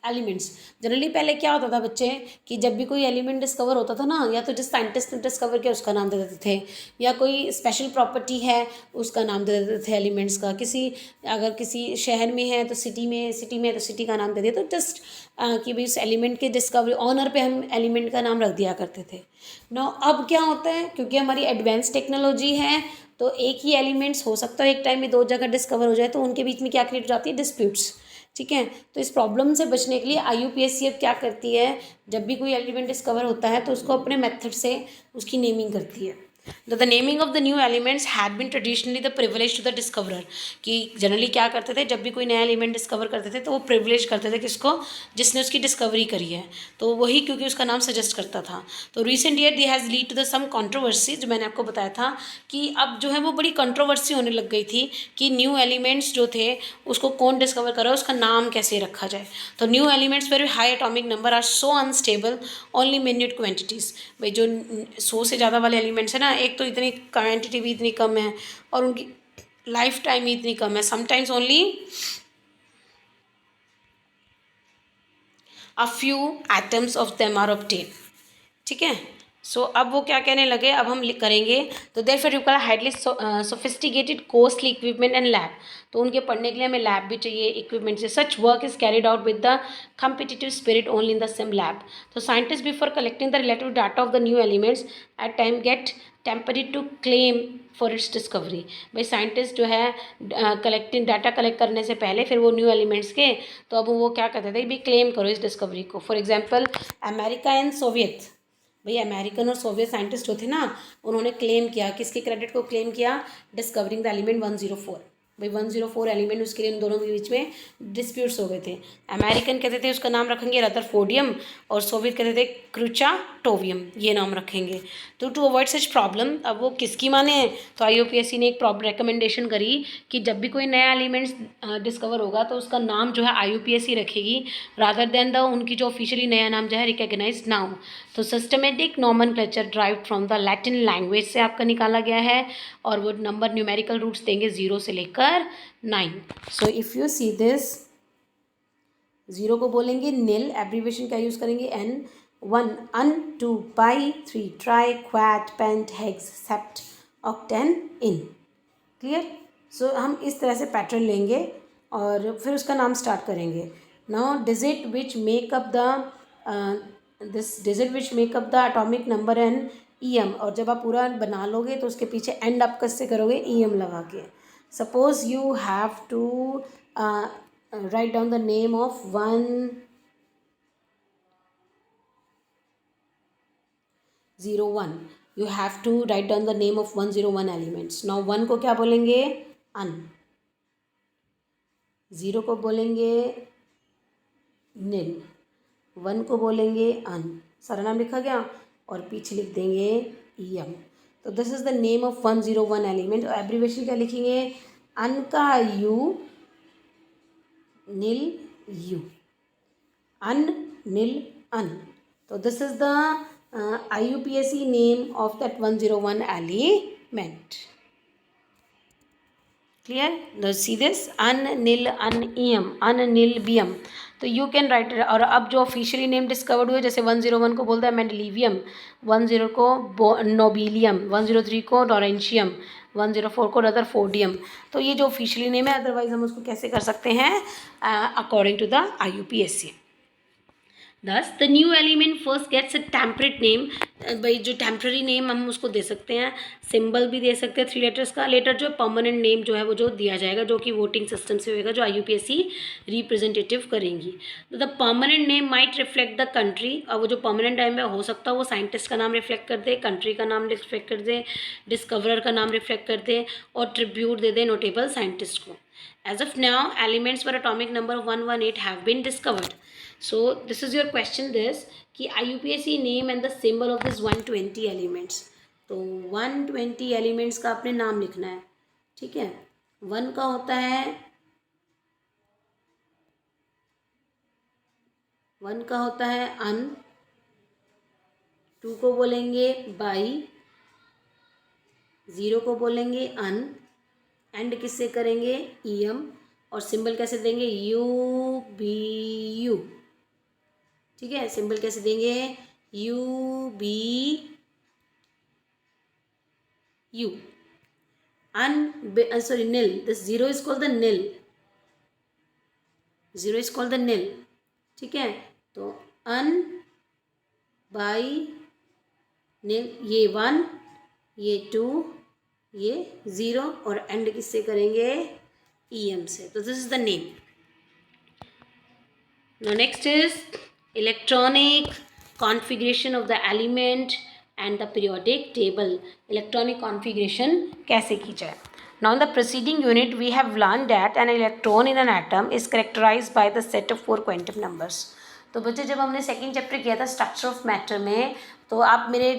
elements. Generally पहले क्या होता था बच्चे कि जब भी कोई एलिमेंट डिस्कवर होता था ना, या तो जिस साइंटिस्ट ने डिस्कवर किया उसका नाम दे देते थे, या कोई स्पेशल प्रॉपर्टी है उसका नाम दे देते थे एलिमेंट्स का. अगर किसी शहर में है तो सिटी में है तो सिटी का नाम दे दिया. तो जस्ट कि भाई उस एलिमेंट के डिस्कवरी ऑनर पे हम एलिमेंट का नाम रख दिया करते थे. नो, अब क्या होता है, क्योंकि हमारी एडवांस टेक्नोलॉजी है तो एक ही एलिमेंट्स हो सकता है एक टाइम में 2 जगह डिस्कवर हो जाए, तो उनके बीच में क्या क्रिएट हो जाती है? डिस्प्यूट्स. ठीक है, तो इस प्रॉब्लम से बचने के लिए IUPAC अब क्या करती है, जब भी कोई एलिमेंट डिस्कवर होता है तो उसको अपने मेथड से उसकी नेमिंग करती है. The naming of the new elements had been traditionally the privilege to the discoverer. कि जनरली क्या करते थे, जब भी कोई नया एलिमेंट डिस्कवर करते थे तो वो प्रिविलेज करते थे किसको? जिसने उसकी डिस्कवरी करी है, तो वही, क्योंकि उसका नाम सजेस्ट करता था. तो recent year they has lead to the some controversy, जो मैंने आपको बताया था कि अब जो है वो बड़ी कंट्रोवर्सी होने लग गई थी कि न्यू एलिमेंट्स जो थे उसको कौन डिस्कवर करा, उसका नाम कैसे रखा जाए. तो new elements very high atomic number are so unstable only minute quantities. भाई जो 100 से ज़्यादा वाले एलिमेंट्स है ना, एक तो इतनी क्वांटिटी भी इतनी कम है और उनकी लाइफ टाइम भी इतनी कम है. Sometimes only a few atoms of them are obtain. ठीक है, सो अब वो क्या कहने लगे, अब हम करेंगे. तो therefore require highly sophisticated costly equipment and lab. तो उनके पढ़ने के लिए हमें लैब भी चाहिए, इक्विपमेंट से. Such work is carried out with the competitive spirit only in the same lab. So scientists before collecting the relative data of the new elements at time get tempted to claim for its discovery. भाई scientist जो है collecting data collect करने से पहले फिर वो new elements के, तो अब वो क्या कहते थे, भी क्लेम करो इस डिस्कवरी को. For example America and Soviet. भाई अमेरिकन और सोवियत साइंटिस्ट जो थे ना, उन्होंने क्लेम किया, किसके क्रेडिट को क्लेम किया? Discovering the element 104. भाई 104 एलिमेंट, उसके लिए इन दोनों के बीच में डिस्प्यूट्स हो गए थे. अमेरिकन कहते थे उसका नाम रखेंगे रदरफोर्डियम, और सोवियत कहते थे क्रुचाटोवियम, ये नाम रखेंगे. तो टू अवॉइड सच प्रॉब्लम, अब वो किसकी माने हैं, तो IUPAC ने एक रिकमेंडेशन करी कि जब भी कोई नया एलिमेंट्स डिस्कवर होगा तो उसका नाम जो है IUPAC रखेगी, रादर देन द उनकी जो ऑफिशियली नया नाम जो है रिकॉग्नाइज्ड नाउ. तो systematic nomenclature derived from the Latin language से आपका निकाला गया है, और वो नंबर न्यूमेरिकल रूट्स देंगे 0 से लेकर 9. So if you see this, 0 को बोलेंगे नील, एब्रीवेशन क्या यूज़ करेंगे? N. 1 un, 2 bi, 3 tri, quad, pent, hex, sept, octane, enn. Clear? So हम इस तरह से पैटर्न लेंगे और फिर उसका नाम स्टार्ट करेंगे. Now digit which makeup the digit which makeup the atomic number and EM. और जब आप पूरा बना लोगे तो उसके पीछे एंड आप कैसे करोगे? EM लगा के. Suppose you have to write down the name of 101. You have to write down the name of 101 elements. Now 1 को क्या बोलेंगे? अन. 0 को बोलेंगे निल. 1 को बोलेंगे अन. सारा नाम लिखा गया और पीछे लिख देंगे EM. तो this is the name of 101 element. और एब्रीवेशन क्या लिखेंगे? अन का U, नील U. अन, नील, अन. तो this is the IUPAC name of that 101 element. Clear? See this unnil unnium unnilbium. तो यू कैन राइट. और अब जो ऑफिशियली नेम डिस्कवर्ड हुए, जैसे 101 को बोलता है मेंडलीवियम, 10 को नोबिलियम, 103 को लॉरेंशियम, 104 को रदरफोर्डियम. तो ये जो ऑफिशियली नेम है, अदरवाइज हम उसको कैसे कर सकते हैं, according to the IUPAC. Thus the new element first gets a temperate name. भाई जो टेम्प्रेरी नेम हम उसको दे सकते हैं, सिंबल भी दे सकते हैं 3 लेटर्स का. लेटर जो परमानेंट नेम जो है वो जो दिया जाएगा, जो कि वोटिंग सिस्टम से होएगा, जो IUPAC रिप्रेजेंटेटिव करेंगी. तो the permanent name might reflect the country. और वो जो परमानेंट नेम है, हो सकता है वो साइंटिस्ट का नाम रिफ्लेक्ट कर दे, कंट्री का नाम रिफ्लेक्ट कर दे, डिस्कवरर का नाम रिफ्लेक्ट कर दे, और ट्रिब्यूट दे दे नोटेबल साइंटिस्ट को. As of now, elements for atomic number 118 have been discovered. So this is your question, this कि IUPAC name and the symbol of this 120 elements. तो 120 elements का आपने नाम लिखना है, ठीक है. 1 का होता है, 1 का होता है अन, 2 को बोलेंगे बाई, 0 को बोलेंगे अन, एंड किससे करेंगे, ईएम, और सिंबल कैसे देंगे, UBU. ठीक है, सिंबल कैसे देंगे, UBU. Sorry nil. This 0 is called the nil. 0 is called the nil. ठीक है, तो अन बाई nil, ये 1, ये 2, ये 0, और एंड किससे करेंगे, EM से. तो this is the name. Now next is electronic configuration of the element and the periodic table. Electronic configuration कैसे की जाए. Now in the preceding unit we have learned that an electron in an atom is characterized by the set of 4 quantum numbers. तो बच्चे जब हमने second chapter किया था structure of matter में, तो आप मेरे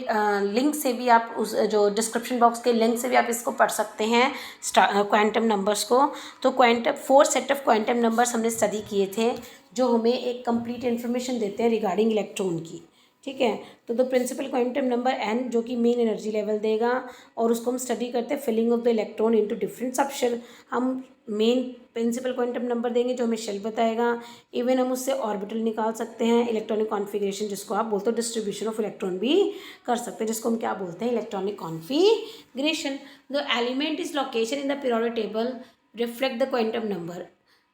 लिंक से भी, आप उस जो डिस्क्रिप्शन बॉक्स के लिंक से भी आप इसको पढ़ सकते हैं क्वांटम नंबर्स को. तो 4 सेट ऑफ क्वांटम नंबर्स हमने स्टडी किए थे, जो हमें एक कंप्लीट इन्फॉर्मेशन देते हैं रिगार्डिंग इलेक्ट्रॉन की. ठीक है, तो the principal quantum number n, जो कि मेन एनर्जी लेवल देगा, और उसको हम स्टडी करते हैं filling of the electron into different subshell. हम मेन प्रिंसिपल क्वांटम नंबर देंगे जो हमें शेल बताएगा. इवन हम उससे ऑर्बिटल निकाल सकते हैं, इलेक्ट्रॉनिक कॉन्फ़िगरेशन जिसको आप बोलते हो, डिस्ट्रीब्यूशन ऑफ इलेक्ट्रॉन भी कर सकते हैं, जिसको हम क्या बोलते हैं, electronic configuration. The element is location in the periodic table reflect the quantum number.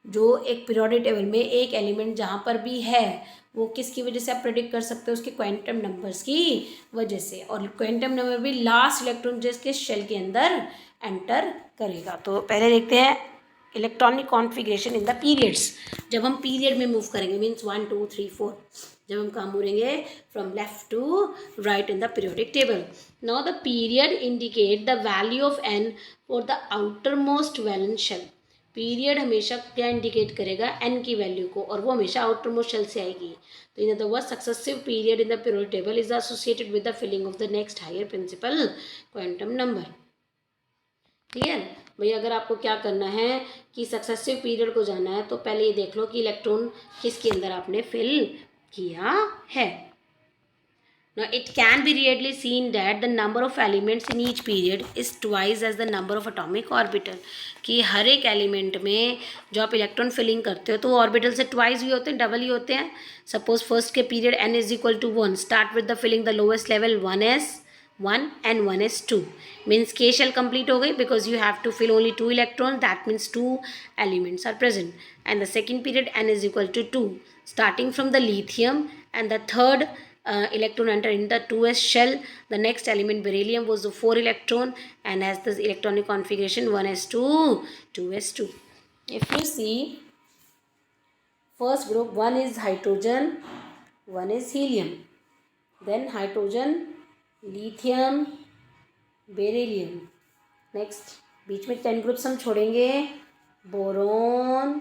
जो एक पीरियोडिक टेबल में एक एलिमेंट जहाँ पर भी है, वो किसकी वजह से आप प्रेडिक्ट कर सकते हो, उसके क्वांटम नंबर्स की वजह से. और क्वांटम नंबर भी लास्ट इलेक्ट्रॉन जिसके शेल के अंदर एंटर करेगा. तो पहले देखते हैं electronic configuration in the periods. जब हम पीरियड में मूव करेंगे, मीन्स 1 2 3 4, जब हम काम मुड़ेंगे from left to right in the periodic table. Now the period indicate the value of n for the outer most valence shell. Period हमेशा क्या इंडिकेट करेगा, n की वैल्यू को, और वो हमेशा आउटर मोस्ट शेल से आएगी. तो in other words successive period in the periodic table is associated with the filling of the next higher principal quantum number. ठीक है भैया, अगर आपको क्या करना है कि सक्सेसिव पीरियड को जाना है, तो पहले ये देख लो कि इलेक्ट्रॉन किसके अंदर आपने फिल किया है. Now it can be readily seen that the number of elements in each period is twice as the number of atomic orbital. कि हर एक एलिमेंट में जो आप इलेक्ट्रॉन फिलिंग करते हो, तो ऑर्बिटल से ट्वाइस भी होते हैं, डबल ही होते हैं. सपोज फर्स्ट के period n is equal to 1, start with the filling the lowest level 1s1 and 1s2. Means K shell complete हो गई, because you have to fill only 2 electron, that means 2 elements are present. And the second period n is equal to 2, starting from the lithium, and the third electron enter in the 2s shell. The next element beryllium was the 4 electron and has the electronic configuration 1s2 2s2. If you see first group, 1 is hydrogen, 1 is helium, then hydrogen, lithium, beryllium. next बीच में 10 groups हम छोड़ेंगे, boron,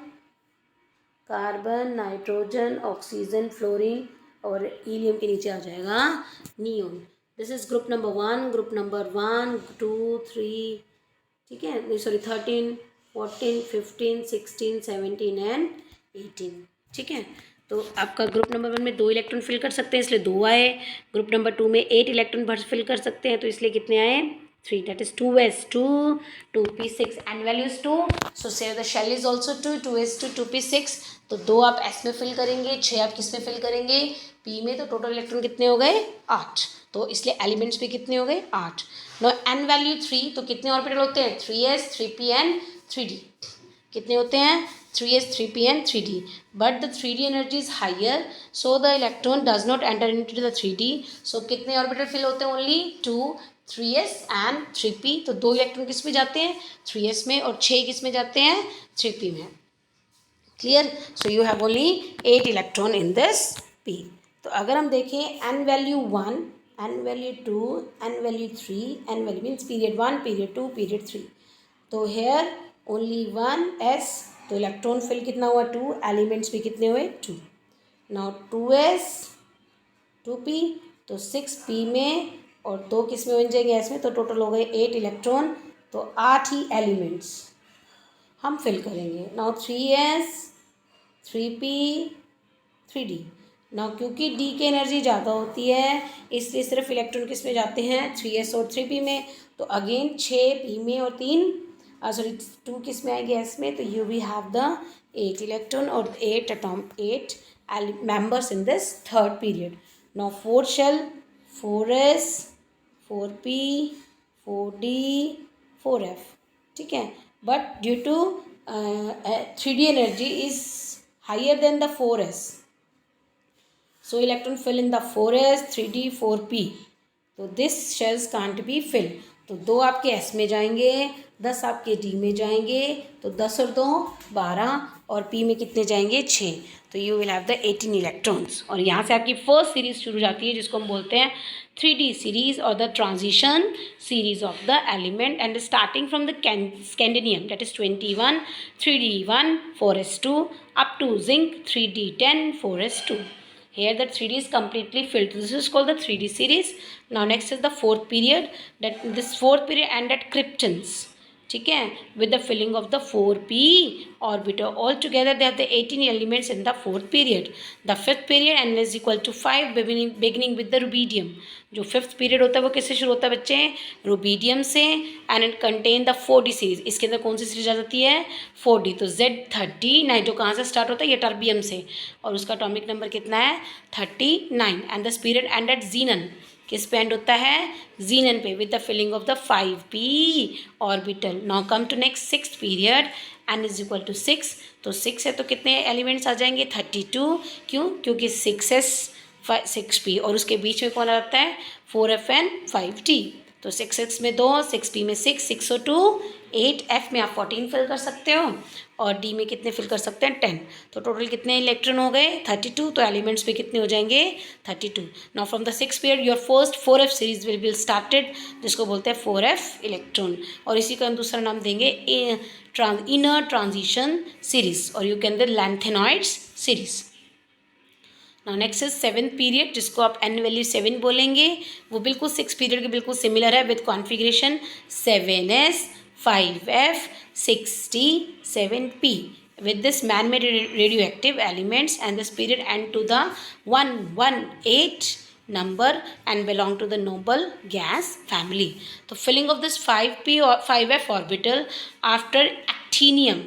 carbon, nitrogen, oxygen, fluorine, और helium के नीचे आ जाएगा neon. This is group number 1, group number 1 2 3, ठीक है, sorry 13 14 15 16 17 and 18. ठीक है, तो आपका ग्रुप नंबर 1 में 2 इलेक्ट्रॉन फिल कर सकते हैं, इसलिए 2 आए. ग्रुप नंबर 2 में 8 इलेक्ट्रॉन फिल कर सकते हैं, तो इसलिए कितने आए, 3, that is 2s2, 2p6 and value is 2, so say the shell is also 2s2, 2p6, तो 2 आप s में फिल करेंगे, 6 आप किस में फिल करेंगे, p में, तो टोटल इलेक्ट्रॉन कितने हो गए 8, तो इसलिए एलिमेंट्स भी कितने हो गए 8. नो n वैल्यू 3, तो कितने ऑर्बिटल होते हैं 3s, 3p एंड 3d, कितने होते हैं 3s, 3p and 3d, but the 3d energy is higher, so the electron does not enter into the 3d, so कितने ऑर्बिटल फिल होते हैं ओनली 2, 3s एंड 3p, तो 2 electron किस में जाते हैं 3s में और 6 किस में जाते हैं 3p में. Clear. So you have only 8 electron in this p. तो अगर हम देखें n value 1, n value 2, n value 3, n value means period 1, period 2, period 3, तो हेयर ओनली 1s, तो इलेक्ट्रॉन फिल कितना हुआ 2, एलिमेंट्स भी कितने हुए 2. नाउ 2s, 2p, तो 6p में और 2 किस में बन जाएंगे s में, तो टोटल हो गए 8 इलेक्ट्रॉन, तो 8 ही एलिमेंट्स हम फिल करेंगे. Now 3s, 3p, 3d. Now क्योंकि d की एनर्जी ज़्यादा होती है इसलिए सिर्फ इलेक्ट्रॉन किस में जाते हैं 3s और 3p में, तो अगेन 6 p में और 3 सॉरी 2 किस में आएंगे s में, तो you we have the 8 electron और 8 atom 8 members in this third period. Now 4 shell 4s, 4p, 4d, 4f, ठीक है, but due to 3d energy is higher than the 4s, so electron fill in the 4s, 3d, 4p, तो this shells can't be filled, तो 2 आपके s में जाएंगे, 10 आपके d में जाएंगे, तो 10 और 2 12 और p में कितने जाएंगे 6, तो you will have the 18 electrons. और यहाँ से आपकी फर्स्ट सीरीज शुरू हो जाती है जिसको हम बोलते हैं 3d सीरीज और the transition series of the element and starting from the scandium that is 21, 3d1, 4s2 up to zinc 3d10, 4s2. Here the 3D is completely filled. This is called the 3D series. Now next is the fourth period. That this fourth period end at kryptons. ठीक है, with the filling of the 4p orbital. All together they have the 18 elements in the fourth period. The fifth period n is equal to 5 beginning with the rubidium. जो fifth period होता है वो किससे शुरू होता है बच्चे, रुबीडियम से, and it contain the 4d series. इसके अंदर कौन सी सीरीज आ जाती है 4d, तो Z39 जो कहाँ से स्टार्ट होता है ये टर्बियम से, और उसका एटॉमिक नंबर कितना है 39. And this period end at xenon, किस पे एंड होता है जीनन पे, with the filling of the 5p orbital. Now come to next sixth period, n is equal to 6, तो 6 है तो कितने एलिमेंट्स आ जाएंगे 32, क्यों, क्योंकि 6s 6p और उसके बीच में कौन आता है 4f एंड 5d, तो 6s में 2, 6p में 6, 6 और 2 8f में आप 14 फिल कर सकते हो और d में कितने फिल कर सकते हैं 10, तो टोटल कितने इलेक्ट्रॉन हो गए 32, तो एलिमेंट्स पे कितने हो जाएंगे 32. Now from the six period your first 4f series will be started, जिसको बोलते हैं 4f इलेक्ट्रॉन, और इसी का हम दूसरा नाम देंगे इनर ट्रांजिशन सीरीज, और you can the lanthanoids series. Now next is seventh period, जिसको आप n वैल्यू 7 बोलेंगे, वो बिल्कुल सिक्स पीरियड के बिल्कुल सिमिलर है with configuration 7s, 5f, 6d, 7p with this man-made radioactive elements, and this period end to the 118 number and belong to the noble gas family. तो filling of this 5p or 5f orbital after actinium,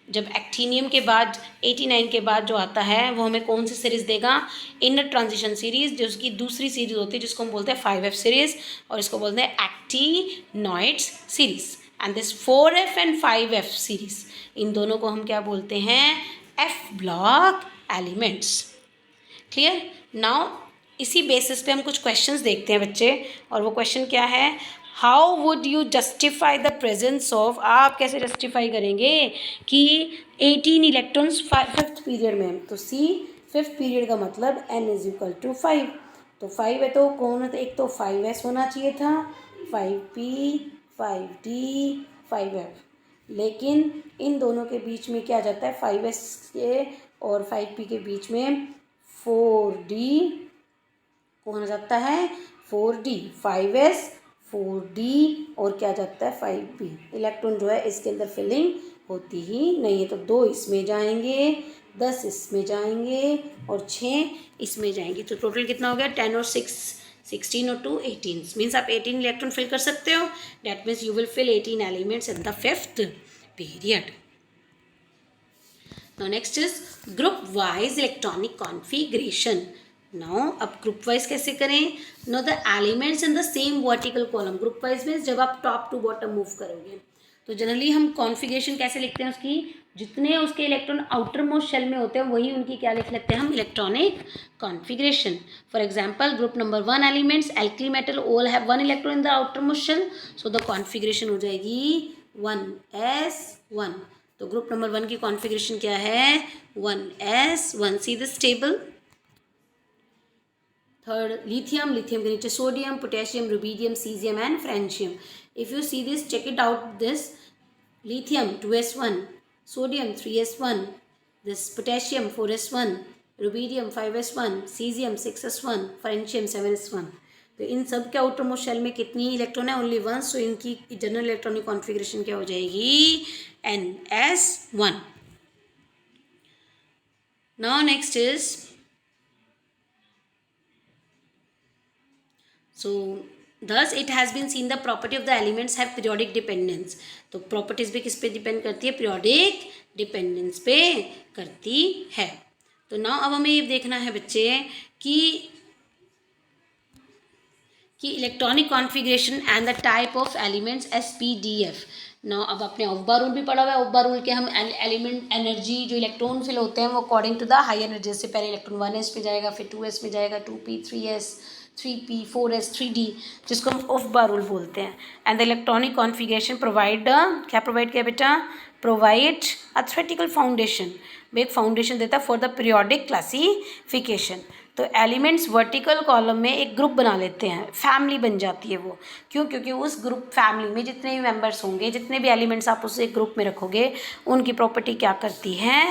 जब actinium के बाद 89 के बाद जो आता है वो हमें कौन सी सीरीज़ देगा इनर ट्रांजिशन सीरीज़, जो उसकी दूसरी सीरीज़ होती है जिसको हम बोलते हैं 5f सीरीज़, और इसको बोलते हैं actinoids series. And this 4f and 5f series, इन दोनों को हम क्या बोलते हैं f block elements. Clear. Now इसी बेसिस पे हम कुछ क्वेश्चंस देखते हैं बच्चे, और वो क्वेश्चन क्या है, how would you justify the presence of, आप कैसे जस्टिफाई करेंगे कि 18 इलेक्ट्रॉन्स फिफ्थ पीरियड में, तो सी फिफ्थ पीरियड का मतलब n इज इक्वल टू 5, तो 5 है तो कौन है, तो एक तो 5s होना चाहिए था, 5p, 5d, 5f, लेकिन इन दोनों के बीच में क्या जाता है 5s के और 5p के बीच में 4d कौन आ जाता है 4d, 5s 4d और क्या जाता है 5p. इलेक्ट्रॉन जो है इसके अंदर फिलिंग होती ही नहीं है, तो 2 इसमें जाएंगे, 10 इसमें जाएंगे और 6 इसमें जाएंगे, तो टोटल कितना हो गया 10 और 6 16 और 2 18 मीन्स आप 18 इलेक्ट्रॉन फिल कर सकते हो. That means you will fill 18 elements in the fifth period. Now next is group wise electronic configuration. Now अब group wise कैसे करें? Now the elements in the same vertical column. Group wise means जब आप top to bottom move करोगे तो generally हम configuration कैसे लिखते हैं उसकी, जितने उसके इलेक्ट्रॉन आउटर मोस्ट शेल में होते हैं वही उनकी क्या लिख लेते हैं हम, electronic configuration. For example group number 1 elements alkali metal all have 1 electron in the outer most shell, so the configuration हो जाएगी 1s1. तो ग्रुप नंबर 1 की कॉन्फ़िगरेशन क्या है, 1s1. See this table. Third lithium, lithium के नीचे sodium, potassium, rubidium, caesium and francium. If you see this, check it out. This lithium 2s1, sodium 3s1, this potassium 4s1, rubidium 5s1, cesium 6s1, francium 7s1. तो इन सब के outer most shell में कितनी electron है, only 1. सो इनकी general electronic configuration क्या हो जाएगी, ns1. Now next is, so thus it has been seen the property of the elements have periodic dependence. तो प्रॉपर्टीज भी किस पे डिपेंड करती है, पीरियोडिक डिपेंडेंस पे करती है. तो नाउ अब हमें ये देखना है बच्चे कि electronic configuration and the type of elements SPDF. Now अब आपने ऑफ-बार रूल भी पढ़ा हुआ है. ऑफ-बार रूल के हम एलिमेंट एनर्जी जो इलेक्ट्रॉन फिल होते हैं वो according to the high energy, से पहले इलेक्ट्रॉन 1s पे जाएगा, फिर 2s में जाएगा, 2p 3s 3p 4s 3d, जिसको हम ऑफ बार रूल बोलते हैं. And the electronic configuration provide, क्या प्रोवाइड किया बेटा, प्रोवाइड अ थ्योरेटिकल फाउंडेशन, एक फाउंडेशन देता है फॉर द पीरियोडिक क्लासिफिकेशन. तो एलिमेंट्स वर्टिकल कॉलम में एक ग्रुप बना लेते हैं, फैमिली बन जाती है वो. क्यों? क्योंकि उस ग्रुप फैमिली में जितने भी मेंबर्स होंगे, जितने भी एलिमेंट्स आप उस एक ग्रुप में रखोगे, उनकी प्रॉपर्टी क्या करती है,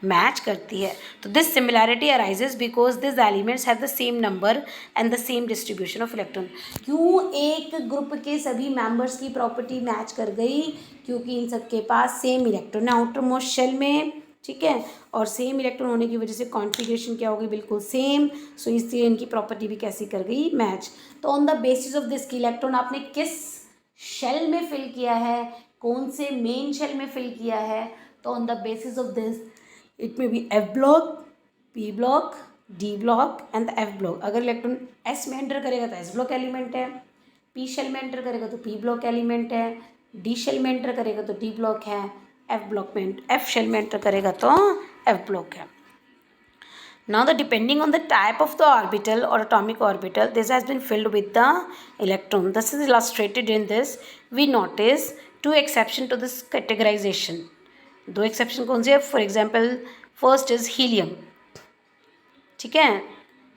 मैच करती है. तो this similarity arises because this elements have the same number and the same distribution of electron. क्यों एक ग्रुप के सभी मेंबर्स की प्रॉपर्टी मैच कर गई, क्योंकि इन सबके पास सेम इलेक्ट्रॉन है आउटर मोस्ट शेल में, ठीक है, और सेम इलेक्ट्रॉन होने की वजह से कॉन्फ़िगरेशन क्या होगी, बिल्कुल सेम. सो इसलिए इनकी प्रॉपर्टी भी कैसी कर गई, मैच. तो on the basis of this की इलेक्ट्रॉन आपने किस शेल में फिल किया है, कौन से मेन शेल में फिल किया है, तो on the basis of this it may be f block, p block, d block and the f block. अगर इलेक्ट्रॉन एस में एंटर करेगा तो एस ब्लॉक एलिमेंट है, पी शेल में एंटर करेगा तो पी ब्लॉक एलिमेंट है, डी शेल में एंटर करेगा तो डी ब्लॉक है, एफ ब्लॉक में एफ शेल में एंटर करेगा तो एफ ब्लॉक है. Now the depending on the type of the orbital or atomic orbital, this has been filled with the electron. This is illustrated in this. We notice two exception to this categorization. दो exception कौन से है, for example first is helium, ठीक है,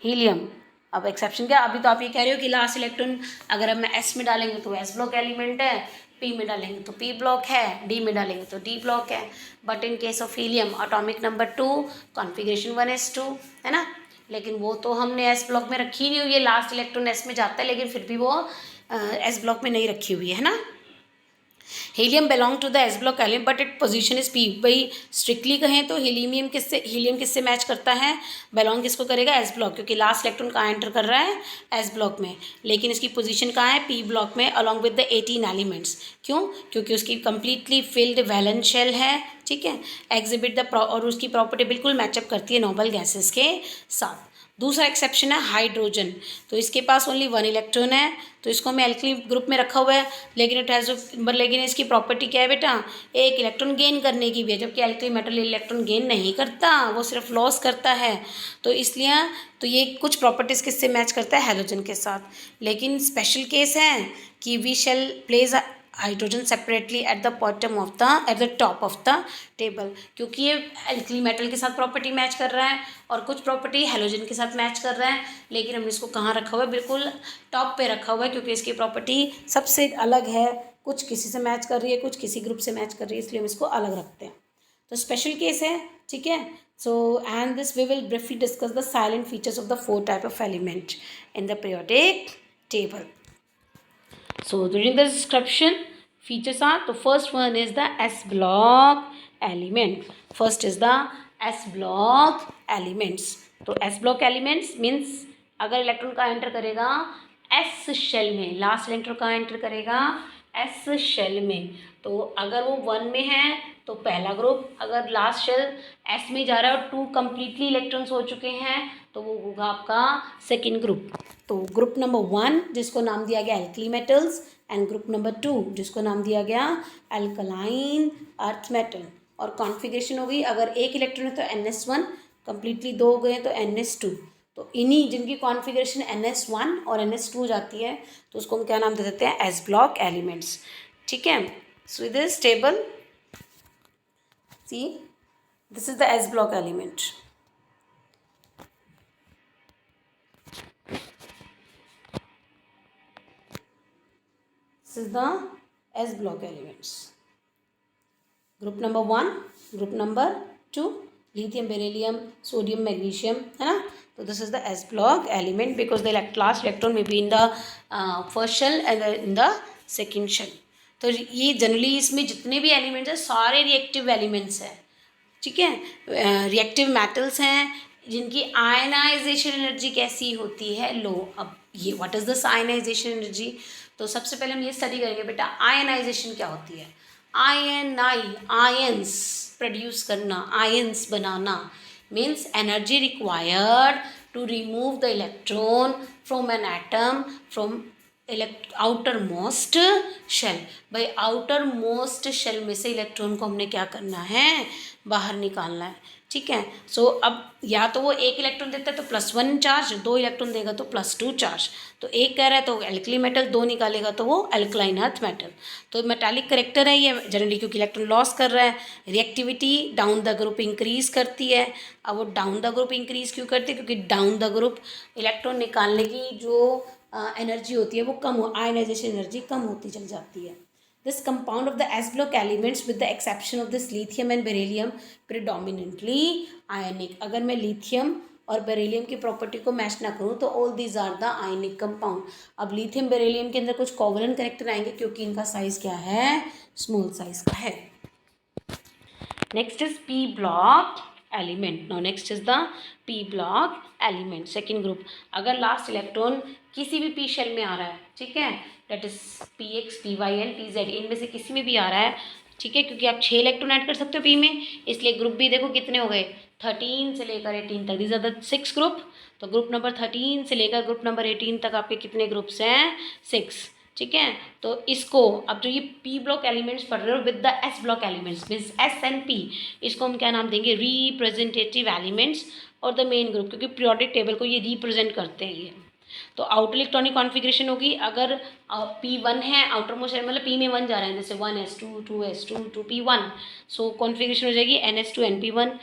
helium. अब exception क्या, अभी तो आप ये कह रहे हो कि लास्ट इलेक्ट्रॉन अगर हम एस में डालेंगे तो एस ब्लॉक एलिमेंट है, पी में डालेंगे तो पी ब्लॉक है, डी में डालेंगे तो डी ब्लॉक है. But in case of helium atomic number 2, configuration 1s2 है ना, लेकिन वो तो हमने एस ब्लॉक में रखी नहीं हुई है. लास्ट इलेक्ट्रॉन एस में जाता है लेकिन फिर भी वो एस ब्लॉक में नहीं रखी हुई है ना. Helium belong to the s block element but it position is p. भाई स्ट्रिक्टली कहें तो हीलियम किससे मैच करता है, बिलोंग किसको करेगा, एस ब्लॉक, क्योंकि लास्ट इलेक्ट्रॉन कहाँ एंटर कर रहा है, एस ब्लॉक में, लेकिन इसकी पोजीशन कहाँ है, पी ब्लॉक में अलॉन्ग विद द 18 एलिमेंट्स. क्यों? क्योंकि उसकी कंप्लीटली फिल्ड वैलेंस शेल है, ठीक है, एग्जिबिट द और उसकी प्रॉपर्टी बिल्कुल मैचअप करती है नोबल गैसेस के साथ. दूसरा एक्सेप्शन है हाइड्रोजन. तो इसके पास ओनली 1 इलेक्ट्रॉन है, तो इसको मैं एल्कली ग्रुप में रखा हुआ है, लेकिन इसकी प्रॉपर्टी क्या है बेटा, एक इलेक्ट्रॉन गेन करने की भी है, जबकि एल्कली मेटल इलेक्ट्रॉन गेन नहीं करता, वो सिर्फ लॉस करता है. तो इसलिए तो ये कुछ प्रॉपर्टीज़ किससे मैच करता है, हैलोजन के साथ. लेकिन स्पेशल केस है कि we shall place hydrogen separately at the top of the table, क्योंकि ये एल्कली मेटल के साथ प्रॉपर्टी मैच कर रहा है और कुछ प्रॉपर्टी हैलोजन के साथ मैच कर रहा है, लेकिन हमने इसको कहाँ रखा हुआ है, बिल्कुल टॉप पे रखा हुआ है, क्योंकि इसकी प्रॉपर्टी सबसे अलग है, कुछ किसी से मैच कर रही है, कुछ किसी ग्रुप से मैच कर रही है, इसलिए हम इसको अलग रखते हैं. तो स्पेशल केस है, ठीक है. So and this we will briefly discuss the salient features of the 4 type of element in the periodic table. So during the description, features are, the first one is the S block element. First is the S block elements. तो S block elements means अगर electron का enter करेगा S shell में, last electron कहाँ enter करेगा, S shell में। तो अगर वो 1 में है तो पहला ग्रुप, अगर लास्ट शेल एस में जा रहा है और 2 कम्प्लीटली इलेक्ट्रॉन्स हो चुके हैं तो वो होगा आपका सेकेंड ग्रुप। तो ग्रुप नंबर 1 जिसको नाम दिया गया alkali metals, and group number 2 जिसको नाम दिया गया अल्कलाइन अर्थ मेटल। और कॉन्फ़िगरेशन हो गई, अगर एक इलेक्ट्रॉन है तो NS1, कम्प्लीटली 2 हो गए तो NS2। तो इन्हीं जिनकी कॉन्फ़िगरेशन NS1 और NS2 जाती है तो उसको हम क्या नाम दे देते हैं, एस ब्लॉक एलिमेंट्स। ठीक है, so this table, see this is the s block element. This is the S block elements. Group number 1, group number 2, lithium, beryllium, sodium, magnesium, है ना। तो this is the S block element because the last electron may be in the first shell and in the second shell. तो ये generally इसमें जितने भी elements हैं सारे रिएक्टिव एलिमेंट्स हैं, ठीक है, रिएक्टिव मेटल्स हैं जिनकी आयनाइजेशन एनर्जी कैसी होती है, लो। अब ये what is this ionisation energy, तो सबसे पहले हम ये स्टडी करेंगे बेटा आयनाइजेशन क्या होती है। आयंस प्रोड्यूस करना, आयंस बनाना means energy required to remove the electron from an atom from outer most shell. भाई आउटर मोस्ट शेल में से इलेक्ट्रॉन को हमने क्या करना है, बाहर निकालना है। ठीक है, सो अब या तो वो एक इलेक्ट्रॉन देता है तो +1 चार्ज, 2 इलेक्ट्रॉन देगा तो +2 चार्ज। तो एक कह रहा है तो एल्कली मेटल, 2 निकालेगा तो वो अल्कलाइन अर्थ मेटल। तो मेटालिक करेक्टर है ये जनरली क्योंकि इलेक्ट्रॉन लॉस कर रहा है। Reactivity down the group increase करती है। अब वो डाउन द ग्रुप इंक्रीज क्यों करती है, क्योंकि डाउन द ग्रुप इलेक्ट्रॉन निकालने की जो एनर्जी होती है वो कम हो, आयनाइजेशन एनर्जी कम होती चल जाती है। This compound of the S block elements with the exception of this lithium and beryllium predominantly ionic। अगर मैं लिथियम और बेरिलियम की प्रॉपर्टी को मैच ना करूँ तो all these are the ionic compound. अब लिथियम बेरिलियम के अंदर कुछ कोवलेंट करेक्टर आएंगे क्योंकि इनका साइज क्या है, स्मॉल साइज का है। Next is P block element. Now next is the P block element, second group. अगर लास्ट इलेक्ट्रॉन किसी भी पी शेल में आ रहा है, ठीक है, that is PX, PY and PZ, इनमें से किसी में भी आ रहा है, ठीक है, क्योंकि आप 6 इलेक्ट्रॉन ऐड कर सकते हो पी में, इसलिए ग्रुप भी देखो कितने हो गए, 13 से लेकर 18 तक, दीज आर द 6 ग्रुप। तो ग्रुप नंबर 13 से लेकर ग्रुप नंबर 18 तक आपके कितने ग्रुप्स हैं, 6। ठीक है, तो इसको अब जो ये पी ब्लॉक एलिमेंट्स पढ़ रहे हो with the s block elements means S and P, इसको हम क्या नाम देंगे, रिप्रेजेंटेटिव एलिमेंट्स और द मेन ग्रुप, क्योंकि पीरियोडिक टेबल को ये रिप्रेजेंट करते हैं ये। तो आउटर इलेक्ट्रॉनिक कॉन्फ़िगरेशन होगी, अगर P1 है आउटर मोस्ट मतलब P में 1 जा रहा है, जैसे 1s2 2s2 2p1, सो कॉन्फ़िगरेशन हो जाएगी NS2 NP1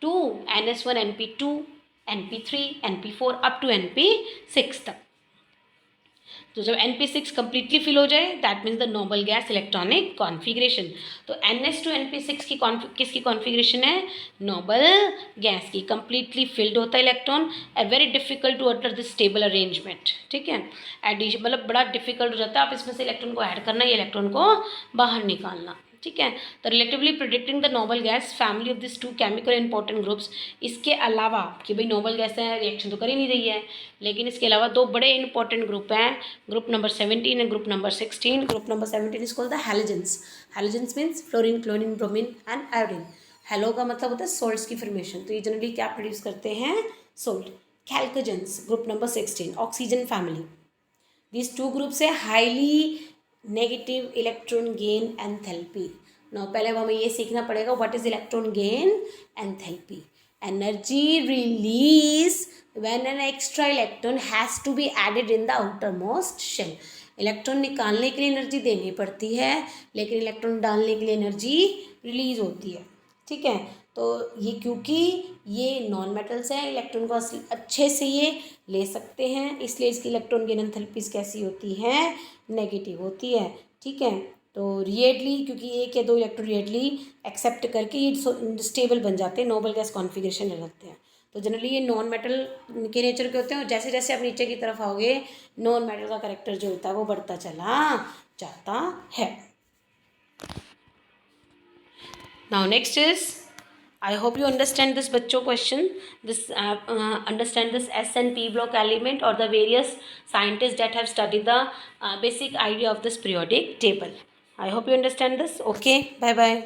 2 NS1 NP2 NP3 NP4 up to NP6 तक। तो जब NP6 कम्प्लीटली फिल हो जाए that means the noble gas electronic configuration. तो NS2 NP6 की किसकी कॉन्फ़िगरेशन है, नोबल गैस की। कम्प्लीटली फिल्ड होता है electron, a very difficult to utter this stable arrangement. ठीक है, एडिशन मतलब बड़ा डिफिकल्ट हो जाता है आप इसमें से इलेक्ट्रॉन को ऐड करना या इलेक्ट्रॉन को बाहर निकालना। ठीक है, तो relatively predicting the noble gas family of this 2 chemical important groups. इसके अलावा कि भाई नोबल गैस है रिएक्शन तो कर ही नहीं रही है, लेकिन इसके अलावा 2 बड़े इंपॉर्टेंट ग्रुप हैं, group number 17 and group number 16। Group number 17 is called the halogens. Halogens means fluorine chlorine bromine and iodine. Hello का मतलब होता है सोल्ट्स की फॉर्मेशन, तो ये जनरली क्या प्रोड्यूस करते हैं, salt. Chalcogens group number 16 oxygen family. These 2 groups है highly negative electron gain enthalpy. Now पहले हमें ये सीखना पड़ेगा what is electron gain enthalpy. Energy release when an extra electron has to be added in the outer most shell. Electron निकालने के लिए energy देनी पड़ती है, लेकिन इलेक्ट्रॉन डालने के लिए एनर्जी रिलीज होती है। ठीक है, तो ये क्योंकि ये नॉन मेटल्स हैं, इलेक्ट्रॉन को अच्छे से ये ले सकते हैं, इसलिए इसकी इलेक्ट्रॉन गेन एंथैल्पीज कैसी होती हैं, नेगेटिव होती है। ठीक है, तो रिएडली क्योंकि 1 या 2 इलेक्ट्रॉन रिएडली एक्सेप्ट करके ये स्टेबल बन जाते हैं, नोबल गैस कॉन्फ़िगरेशन ले लेते हैं। तो जनरली ये नॉन मेटल के नेचर के होते हैं और जैसे जैसे आप नीचे की तरफ आओगे नॉन मेटल का करेक्टर जो होता है वो बढ़ता चला जाता है। Now next is I hope you understand this bachcho question. This understand this S and P block element or the various scientists that have studied the basic idea of this periodic table. I hope you understand this. Okay, bye bye.